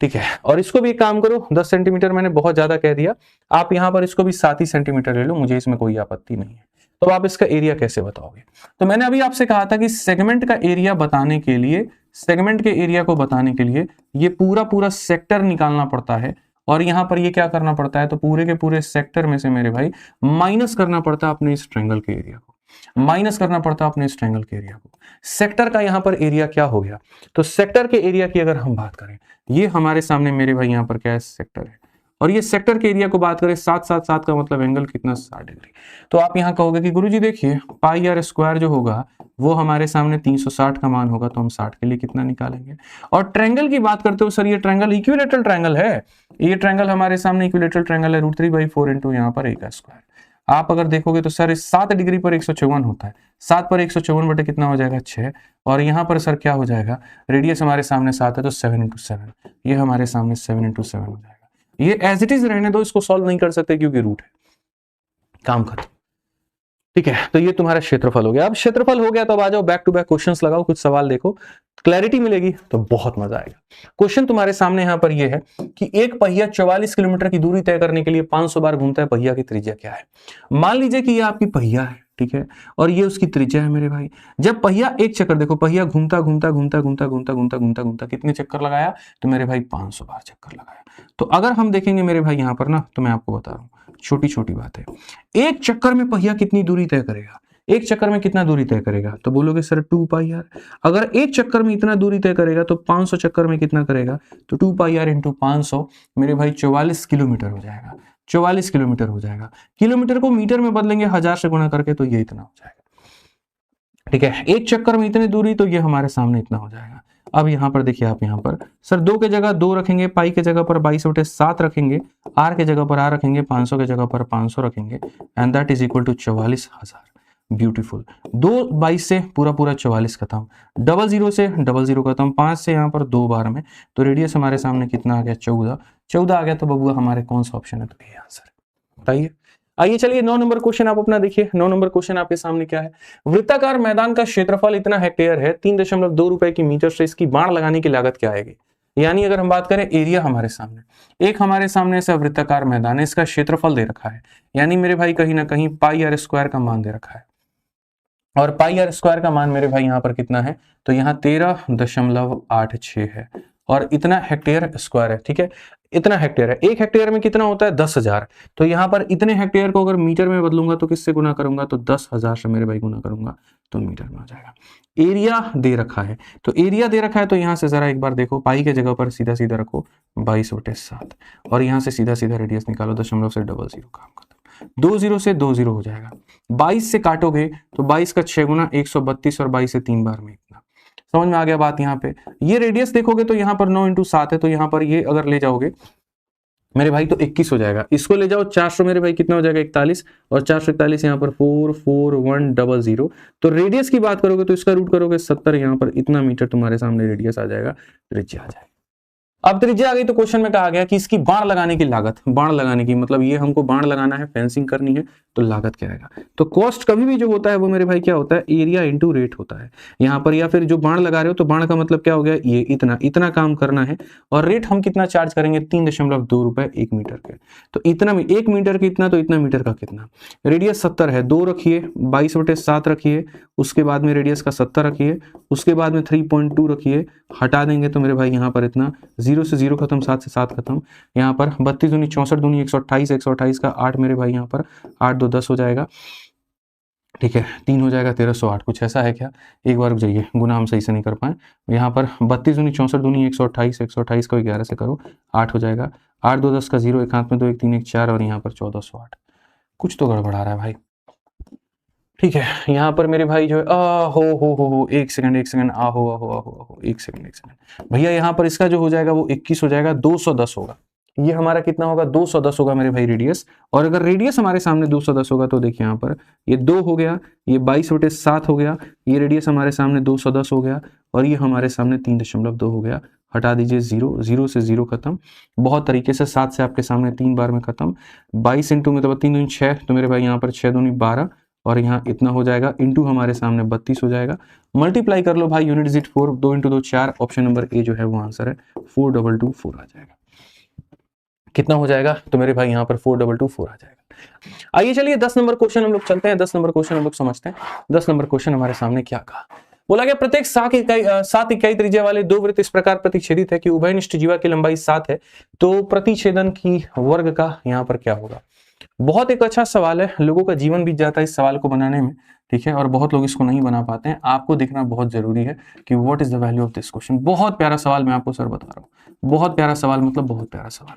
ठीक है, और इसको भी एक काम करो, 10 सेंटीमीटर मैंने बहुत ज्यादा कह दिया, आप यहाँ पर इसको भी 7 ही सेंटीमीटर ले लो, मुझे इसमें कोई आपत्ति नहीं है। तो आप इसका एरिया कैसे बताओगे, तो मैंने अभी आपसे कहा था कि सेगमेंट का एरिया बताने के लिए, सेगमेंट के एरिया को बताने के लिए ये पूरा पूरा सेक्टर निकालना पड़ता है, और यहां पर ये क्या करना पड़ता है, तो पूरे के पूरे सेक्टर में से मेरे भाई माइनस करना पड़ता है अपने इस ट्रायंगल के एरिया को, माइनस करना पड़ता है अपने इस ट्रायंगल के एरिया को। सेक्टर का यहां पर एरिया क्या हो गया, तो सेक्टर के एरिया की अगर हम बात करें, ये हमारे सामने मेरे भाई यहां पर क्या है, सेक्टर है। और ये सेक्टर के एरिया को बात करें 7 का मतलब एंगल कितना 60 डिग्री। तो आप यहाँ कहोगे कि गुरुजी देखिए पाई आर स्क्वायर जो होगा वो हमारे सामने 360 का मान होगा, तो हम 60 के लिए कितना निकालेंगे। और ट्रायंगल की बात करते हो सर ये ट्रायंगल इक्विलेटरल ट्रायंगल है, ये ट्रायंगल हमारे सामने इक्विलेटरल ट्रायंगल है, √3/4 इंटू यहाँ पर a का स्क्वायर। आप अगर देखोगे तो सर इस 7 डिग्री पर 154 होता है, 7 पर 154 बटे कितना हो जाएगा 6, और यहाँ पर सर क्या हो जाएगा, रेडियस हमारे सामने 7 है तो 7 × 7, ये हमारे सामने 7 × 7 हो जाएगा। ये एज इट इज रहने दो, इसको सॉल्व नहीं कर सकते क्योंकि रूट है, काम खत्म। ठीक है, तो ये तुम्हारा क्षेत्रफल हो गया। अब क्षेत्रफल हो गया तो अब आ जाओ बैक टू बैक क्वेश्चंस लगाओ, कुछ सवाल देखो, क्लैरिटी मिलेगी तो बहुत मजा आएगा। क्वेश्चन तुम्हारे सामने यहाँ पर ये है कि एक पहिया 44 किलोमीटर की दूरी तय करने के लिए 500 बार घूमता है, पहिया की त्रिज्या क्या है। मान लीजिए कि ये आपकी पहिया है, ठीक है, और ये उसकी त्रिज्या है मेरे भाई। जब पहिया एक चक्कर, देखो पहिया घूमता घूमता घूमता घूमता घूमता घूमता घूमता घूमता कितने चक्कर लगाया, तो मेरे भाई 500 बार चक्कर लगाया। तो अगर हम देखेंगे मेरे भाई यहाँ पर ना, तो मैं आपको बता रहा हूँ छोटी छोटी बात है, एक चक्कर में पहिया कितनी दूरी तय करेगा, एक चक्कर में कितना दूरी तय करेगा, तो बोलोगे सर 2πr। अगर एक चक्कर में इतना दूरी तय करेगा तो 500 चक्कर में कितना करेगा, तो 2πr × 500 मेरे भाई 44 किलोमीटर हो जाएगा, 44 किलोमीटर हो जाएगा। किलोमीटर को मीटर में बदलेंगे 1000 से गुणा करके, तो ये इतना हो जाएगा। ठीक है, एक चक्कर में इतनी दूरी, तो ये हमारे सामने इतना हो जाएगा। अब यहाँ पर देखिए आप यहाँ पर सर 2 के जगह 2 रखेंगे, पाई के जगह पर 22/7 रखेंगे, आर के जगह पर आर रखेंगे, 500 के जगह पर 500 रखेंगे, and that is equal to 44,000। Beautiful. 2 22 से पूरा 44 खत्म, 00 से 00 खत्म, 5 से यहाँ पर 2 बार में, तो रेडियस हमारे सामने कितना आ गया 14 आ गया। तो बबुआ हमारे कौन सा ऑप्शन है, तो ये आंसर बताइए। आइए चलिए 9 नंबर क्वेश्चन आप अपना देखिए। 9 नंबर क्वेश्चन आपके सामने क्या है, वृत्ताकार मैदान का क्षेत्रफल इतना हेक्टेयर है, 3.2 रुपए की मीटर से इसकी बाढ़ लगाने की लागत क्या आएगी। यानी अगर हम बात करें एरिया हमारे सामने, एक हमारे सामने ऐसा वृत्ताकार मैदान है, इसका क्षेत्रफल दे रखा है, यानी मेरे भाई कहीं ना कहीं πr² का मान दे रखा है, और πr² का मान मेरे भाई यहाँ पर कितना है, तो यहाँ 13.86 है, और इतना हेक्टेयर स्क्वायर है। ठीक है, इतना हेक्टेयर है, एक हेक्टेयर में कितना होता है 10,000, तो यहाँ पर इतने हेक्टेयर को अगर मीटर में बदलूंगा तो किससे गुना करूंगा, तो 10,000 से मेरे भाई गुना करूंगा तो मीटर में हो जाएगा। एरिया दे रखा है, तो एरिया दे रखा है, तो यहाँ से जरा एक बार देखो, पाई के जगह पर सीधा सीधा रखो 22/7, और यहाँ से सीधा सीधा रेडियस निकालो, दशमलव से 00, काम खत्म। 20 से 20 हो जाएगा, 22 से काटोगे तो 22 का 6 गुना 132, और 22 से 3 बार में इतना। समझ में आ गया बात। यहाँ पे ये रेडियस देखोगे तो यहाँ पर 9 × 7 है, तो यहाँ पर ये अगर ले जाओगे मेरे भाई तो 21 हो जाएगा। इसको ले जाओ 400 मेरे भाई कितना हो जाएगा 41, और 441 यहाँ पर 44100। तो रेडियस की बात करोगे तो इसका रूट करोगे 70, यहाँ पर इतना मीटर तुम्हारे सामने रेडियस आ जाएगा, त्रिज्या आ जाएगा। अब त्रिज्या आ गई तो क्वेश्चन में कहा गया कि इसकी बाढ़ लगाने की लागत, बाढ़ लगाने की मतलब ये हमको बाढ़ लगाना है, फेंसिंग करनी है, तो लागत क्या आएगा। तो कॉस्ट कभी भी जो होता है वो मेरे भाई क्या होता है, एरिया इंटू रेट होता है यहाँ पर, या फिर जो बाढ़ लगा रहे हो तो बाढ़ का मतलब क्या हो गया, ये इतना काम करना है, और रेट हम कितना चार्ज करेंगे 3.2 रुपए 1 मीटर के। तो इतना में 1 मीटर के इतना, तो इतना मीटर का कितना, रेडियस 70 है, 2 रखिए, 22/7 रखिए, उसके बाद में रेडियस का 70 रखिए, उसके बाद में 3.2 रखिए, हटा देंगे तो मेरे भाई यहाँ पर इतना, 0 से 0 खत्म, 7 से 7 खत्म, यहाँ पर 32 दूनी 64 दूनी 128, 128 का 8 मेरे भाई यहाँ पर 8 2 10 हो जाएगा। ठीक है, 3 हो जाएगा 1308, कुछ ऐसा है क्या, एक बार रुक जाइए, गुना हम सही से नहीं कर पाए। यहाँ पर 32 दूनी 64 दूनी 128, 128 को 11 से करो 8 हो जाएगा, 8 2 10 का 0, एक हाथ में 2 1 3 1 4, और यहाँ पर 1408, कुछ तो गड़बड़ा रहा है भाई। ठीक है, यहाँ पर मेरे भाई जो है हो 1 सेकंड 1 सेकंड, आहो 1 सेकंड 1 सेकंड भैया, यहाँ पर इसका जो हो जाएगा वो 21 हो जाएगा, 210 होगा, ये हमारा कितना होगा 210 होगा मेरे भाई रेडियस। और अगर रेडियस हमारे सामने 210 होगा तो देखिए यहाँ पर ये 2 हो गया, ये 22/7 हो गया, ये रेडियस हमारे सामने 210 हो गया, और ये हमारे सामने 3.2 हो गया। हटा दीजिए 0 से 0 खत्म, बहुत तरीके से 7 से आपके सामने 3 बार में खत्म, 22 इंटू मतलब 3 दूनी 6, तो मेरे भाई यहाँ पर 6 दूनी 12, और यहाँ इतना हो जाएगा, इंटू हमारे सामने 32 हो जाएगा, मल्टीप्लाई कर लो भाई, unit digit 4, 2 × 2 4, option number A जो है वो आंसर है, 4224 आ जाएगा। कितना हो जाएगा, तो मेरे भाई यहाँ पर 4224 आ जाएगा। आइए चलिए 10 नंबर क्वेश्चन हम लोग चलते हैं, 10 नंबर क्वेश्चन हम लोग समझते हैं। 10 नंबर क्वेश्चन हमारे सामने क्या कहा, बोला गया प्रत्येक 7 इकाई त्रिज्या वाले 2 वृत्त इस प्रकार प्रतिच्छेदित है कि उभयनिष्ठ जीवा की लंबाई 7 है, तो प्रतिच्छेदन की वर्ग का यहाँ पर क्या होगा। बहुत एक अच्छा सवाल है, लोगों का जीवन बीत जाता है इस सवाल को बनाने में। ठीक है, और बहुत लोग इसको नहीं बना पाते हैं। आपको देखना बहुत जरूरी है कि what is the value of this question. बहुत प्यारा सवाल मैं आपको सर बता रहा हूँ, बहुत प्यारा सवाल, मतलब बहुत प्यारा सवाल।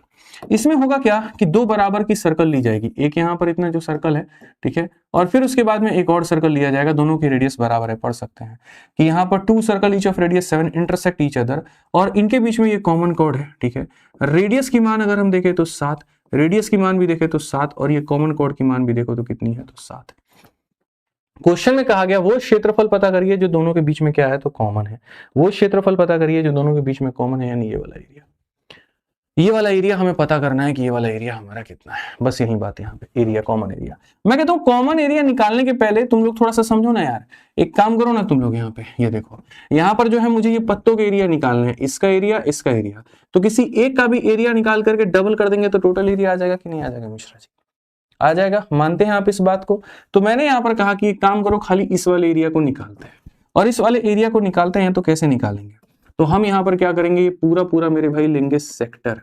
इसमें होगा क्या कि दो बराबर की सर्कल ली जाएगी, एक यहाँ पर इतना जो सर्कल है, ठीक है, और फिर उसके बाद में एक और सर्कल लिया जाएगा, दोनों की रेडियस बराबर है। पढ़ सकते हैं कि यहाँ पर 2 circle each of radius 7 intersect each other, और इनके बीच में ये कॉमन कॉर्ड है, ठीक है। रेडियस की मान अगर हम देखें तो 7, रेडियस की मान भी देखें तो 7, और ये कॉमन कॉर्ड की मान भी देखो तो कितनी है, तो 7। क्वेश्चन में कहा गया वो क्षेत्रफल पता करिए जो दोनों के बीच में क्या है, तो कॉमन है। वो क्षेत्रफल पता करिए जो दोनों के बीच में कॉमन है, यानी ये वाला एरिया। ये वाला एरिया हमें पता करना है कि ये वाला एरिया हमारा कितना है, बस यही बात यहाँ पे, एरिया, कॉमन एरिया। मैं कहता हूँ कॉमन एरिया निकालने के पहले तुम लोग थोड़ा सा समझो ना यार, एक काम करो ना तुम लोग, यहाँ पे ये देखो, यहाँ पर जो है मुझे ये पत्तों के एरिया निकालने हैं, इसका एरिया, इसका एरिया, तो किसी एक का भी एरिया निकाल करके डबल कर देंगे तो टोटल एरिया आ जाएगा कि नहीं आ जाएगा मिश्रा जी? आ जाएगा, मानते हैं आप इस बात को? तो मैंने यहाँ पर कहा कि एक काम करो, खाली इस वाले एरिया को निकालते हैं, और इस वाले एरिया को निकालते हैं तो कैसे निकालेंगे? तो हम यहाँ पर क्या करेंगे, ये पूरा पूरा मेरे भाई लेंगे सेक्टर,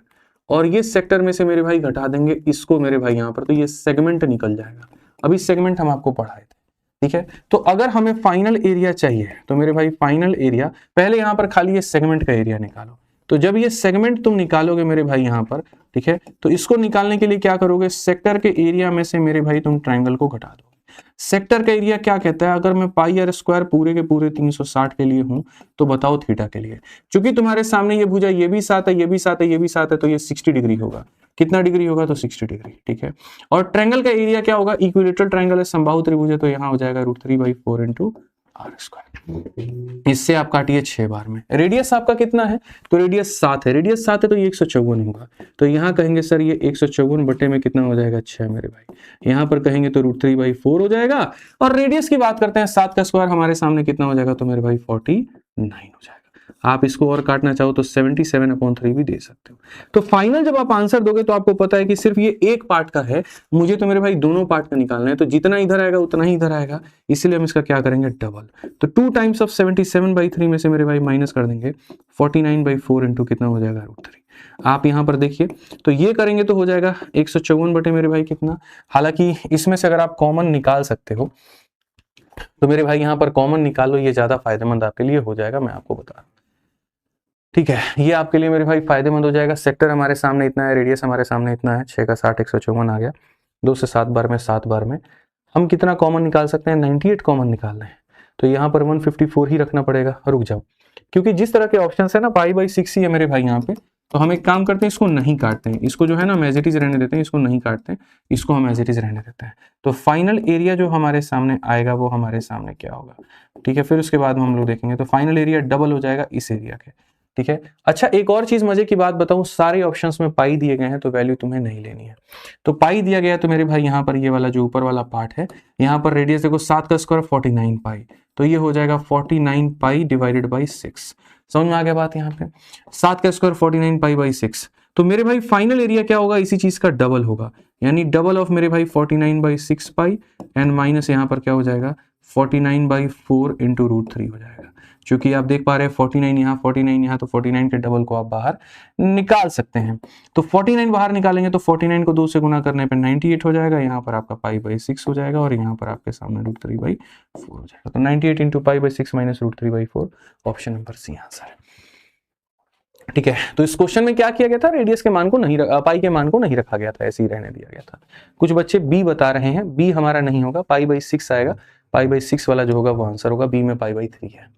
और ये सेक्टर में से मेरे भाई घटा देंगे इसको मेरे भाई यहाँ पर, तो ये सेगमेंट निकल जाएगा। अभी सेगमेंट हम आपको पढ़ाए थे, ठीक है। तो अगर हमें फाइनल एरिया चाहिए तो मेरे भाई फाइनल एरिया, पहले यहाँ पर खाली ये सेगमेंट का एरिया निकालो। तो जब ये सेगमेंट तुम निकालोगे मेरे भाई यहाँ पर, ठीक है, तो इसको निकालने के लिए क्या करोगे, सेक्टर के एरिया में से मेरे भाई तुम ट्राइंगल को घटा दो। सेक्टर का एरिया क्या कहता है, अगर मैं पाई आर स्क्वायर पूरे के पूरे 360 के लिए हूं तो बताओ थीटा के लिए, क्योंकि तुम्हारे सामने ये भुजा ये भी 7 है, ये भी 7 है, ये भी 7 है, तो ये 60 डिग्री होगा। कितना डिग्री होगा, तो 60 डिग्री, ठीक है। और ट्रायंगल का एरिया क्या होगा, इक्विलेटरल ट्रायंगल है, समबाहु त्रिभुज है, तो यहाँ हो जाएगा √3/4 इंटू आर स्क्वायर। इससे आप काटिए 6 बार में। रेडियस आपका कितना है, तो रेडियस 7 है, रेडियस 7 है तो ये 154 होगा। तो यहाँ कहेंगे सर ये 154 बटे में कितना हो जाएगा, 6 मेरे भाई। यहाँ पर कहेंगे तो √3/4 हो जाएगा। और रेडियस की बात करते हैं, 7 का स्क्वायर हमारे सामने कितना हो जाएगा, तो मेरे भाई 49 हो जाएगा। आप इसको और काटना चाहो तो 77/3 भी दे सकते हो। तो फाइनल जब आप आंसर दोगे तो आपको पता है कि सिर्फ ये एक पार्ट का है, मुझे तो मेरे भाई दोनों पार्ट का निकालना है, तो जितना इधर आएगा उतना ही इधर आएगा, इसीलिए हम इसका क्या करेंगे, डबल। तो 2 टाइम्स ऑफ 77/3 में से मेरे भाई माइनस कर देंगे 49/4 इंटू कितना हो जाएगा, √3। आप यहां पर देखिए, तो ये करेंगे तो हो जाएगा 154 बटे मेरे भाई कितना। हालांकि इसमें से अगर आप कॉमन निकाल सकते हो तो मेरे भाई यहां पर कॉमन निकालो, ये ज्यादा फायदेमंद आपके लिए हो जाएगा, मैं आपको बता रहा हूं, ठीक है। ये आपके लिए मेरे भाई फायदेमंद हो जाएगा। सेक्टर हमारे सामने इतना है, रेडियस हमारे सामने इतना है, 6 का 60 154 आ गया। 2 से 7 बार में 7 बार में हम कितना कॉमन निकाल सकते हैं, 98 कॉमन निकालना है, तो यहाँ पर 154 ही रखना पड़ेगा। रुक जाओ, क्योंकि जिस तरह के ऑप्शन है ना, π/6 ही है मेरे भाई यहाँ पे, तो हम एक काम करते हैं, इसको नहीं काटते हैं, इसको जो है ना एज इट इज रहने देते हैं, इसको नहीं काटते हैं, इसको हम एज इट इज रहने देते हैं। तो फाइनल एरिया जो हमारे सामने आएगा वो हमारे सामने क्या होगा, ठीक है। फिर उसके बाद हम लोग देखेंगे, तो फाइनल एरिया डबल हो जाएगा इस एरिया के, ठीक है। अच्छा, एक और चीज मजे की बात बताऊं, सारे ऑप्शंस में पाई दिए गए हैं तो वैल्यू तुम्हें नहीं लेनी है। तो पाई दिया गया तो मेरे भाई यहाँ पर ये वाला जो ऊपर वाला पार्ट है, यहाँ पर रेडियस देखो 7 का स्क्वायर 49 पाई, तो ये हो जाएगा 49 पाई डिवाइडेड बाई 6। समझ में आ गया बात, यहाँ पे 7 का स्क्वायर 49 पाई/6। तो मेरे भाई फाइनल एरिया क्या होगा, इसी चीज का डबल होगा, यानी डबल ऑफ मेरे भाई 49/6 पाई एंड माइनस यहाँ पर क्या हो जाएगा 49/4 इंटू √3 हो जाएगा। क्योंकि आप देख पा रहे हैं 49 यहाँ 49 यहाँ, तो 49 के डबल को आप बाहर निकाल सकते हैं। तो 49 बाहर निकालेंगे तो 49 को 2 से गुना करने पे 98 हो जाएगा, यहाँ पर आपका π/6 हो जाएगा, और यहाँ पर आपके सामने √3/4 हो जाएगा। तो 98 into π/6 minus √3/4 option number C answer है, ठीक है। तो इस क्वेश्चन में क्या किया गया था, रेडियस के मान को नहीं, पाई के मान को नहीं रखा गया था, ऐसे ही रहने दिया गया था। कुछ बच्चे बी बता रहे हैं, बी हमारा नहीं होगा, π/6 आएगा, π/6 वाला जो होगा वो आंसर होगा, बी में π/3 है,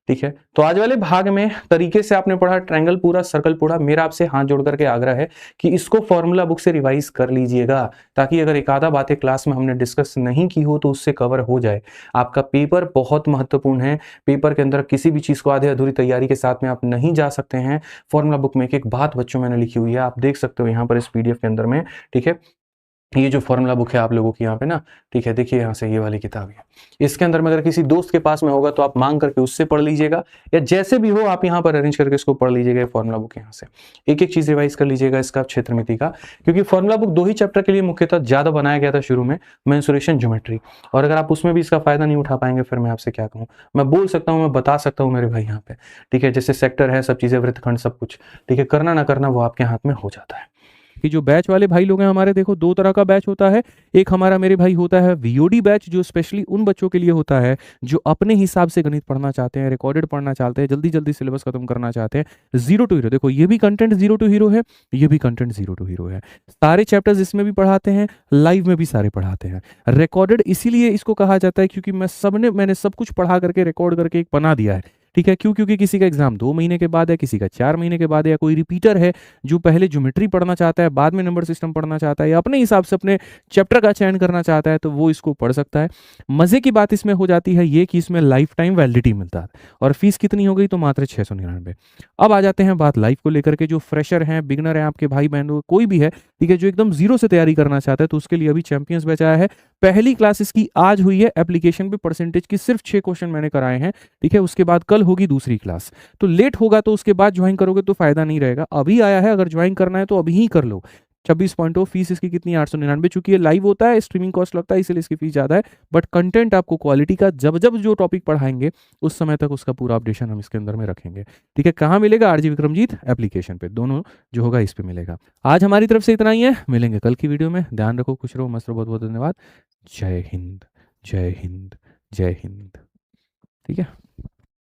ठीक है। तो आज वाले भाग में तरीके से आपने पढ़ा, ट्रायंगल पूरा, सर्कल पूरा। मेरा आपसे हाथ जोड़ करके आग्रह है कि इसको फॉर्मूला बुक से रिवाइज कर लीजिएगा, ताकि अगर एक आधा बातें क्लास में हमने डिस्कस नहीं की हो तो उससे कवर हो जाए। आपका पेपर बहुत महत्वपूर्ण है, पेपर के अंदर किसी भी चीज को आधे अधूरी तैयारी के साथ में आप नहीं जा सकते हैं। फॉर्मूला बुक में एक एक बात बच्चों मैंने लिखी हुई है, आप देख सकते हो यहाँ पर इस PDF के अंदर में, ठीक है। ये जो फॉर्मूला बुक है आप लोगों की यहाँ पे ना, ठीक है, देखिए यहाँ से ये वाली किताब है, इसके अंदर में अगर किसी दोस्त के पास में होगा तो आप मांग करके उससे पढ़ लीजिएगा, या जैसे भी हो आप यहाँ पर अरेंज करके इसको पढ़ लीजिएगा। फॉर्मूला बुक यहाँ से एक एक चीज रिवाइज कर लीजिएगा इसका, क्षेत्रमिति का, क्योंकि फॉर्मूला बुक 2 ही चैप्टर के लिए मुख्यतः ज्यादा बनाया गया था शुरू में, मेंसुरेशन, ज्योमेट्री। और अगर आप उसमें भी इसका फायदा नहीं उठा पाएंगे फिर मैं आपसे क्या कहूँ, मैं बोल सकता हूँ, मैं बता सकता हूँ मेरे भाई यहाँ पे, ठीक है। जैसे सेक्टर है, सब चीजें, वृत्तखंड, सब कुछ, ठीक है, करना ना करना वो आपके हाथ में हो जाता है। कि जो बैच वाले भाई लोग हैं हमारे, देखो दो तरह का बैच होता है। एक हमारा मेरे भाई होता है वीओडी बैच, जो स्पेशली उन बच्चों के लिए होता है जो अपने हिसाब से गणित पढ़ना चाहते हैं, रिकॉर्डेड पढ़ना चाहते हैं, जल्दी जल्दी सिलेबस खत्म करना चाहते हैं। जीरो टू हीरो, देखो ये भी कंटेंट जीरो टू हीरो है, ये भी कंटेंट जीरो टू हीरो है। सारे चैप्टर्स इसमें भी पढ़ाते हैं, लाइव में भी सारे पढ़ाते हैं। रिकॉर्डेड इसीलिए इसको कहा जाता है क्योंकि मैंने सब कुछ पढ़ा करके रिकॉर्ड करके एक बना दिया है। ठीक है, क्यों? क्योंकि किसी का एग्जाम 2 महीने के बाद है, किसी का 4 महीने के बाद है, या कोई रिपीटर है जो पहले ज्योमेट्री पढ़ना चाहता है, बाद में नंबर सिस्टम पढ़ना चाहता है, या अपने हिसाब से अपने चैप्टर का चयन करना चाहता है, तो वो इसको पढ़ सकता है। मजे की बात इसमें हो जाती है ये कि इसमें लाइफ टाइम वैलिडिटी मिलता है। और फीस कितनी हो गई? तो मात्र 699। अब आ जाते हैं बात लाइफ को लेकर के। जो फ्रेशर हैं, बिगनर हैं, आपके भाई बहन कोई भी है, ठीक है, जो एकदम जीरो से तैयारी करना चाहता है, तो उसके लिए अभी चैंपियंस बैच आया है। पहली क्लास इसकी आज हुई है। एप्लीकेशन पे परसेंटेज की सिर्फ 6 क्वेश्चन मैंने कराए हैं, ठीक है। उसके बाद कल होगी दूसरी क्लास। तो लेट होगा तो उसके बाद ज्वाइन करोगे तो फायदा नहीं रहेगा। अभी आया है, अगर ज्वाइन करना है तो अभी ही कर लो। 26 फीस इसकी कितनी? 899। चूंकि ये लाइव होता है, स्ट्रीमिंग कॉस्ट लगता है, इसलिए इसकी फीस ज्यादा है। बट कंटेंट आपको क्वालिटी का जब जब जो टॉपिक पढ़ाएंगे उस समय तक उसका पूरा अपडेशन हम इसके अंदर में रखेंगे, ठीक है। कहाँ मिलेगा? आरजी विक्रमजीत एप्लीकेशन पे, दोनों जो होगा इस पे मिलेगा। आज हमारी तरफ से इतना ही है, मिलेंगे कल की वीडियो में। ध्यान रखो, खुश रहो, मस्त रहो। बहुत बहुत धन्यवाद। जय हिंद, जय हिंद, जय हिंद। ठीक है।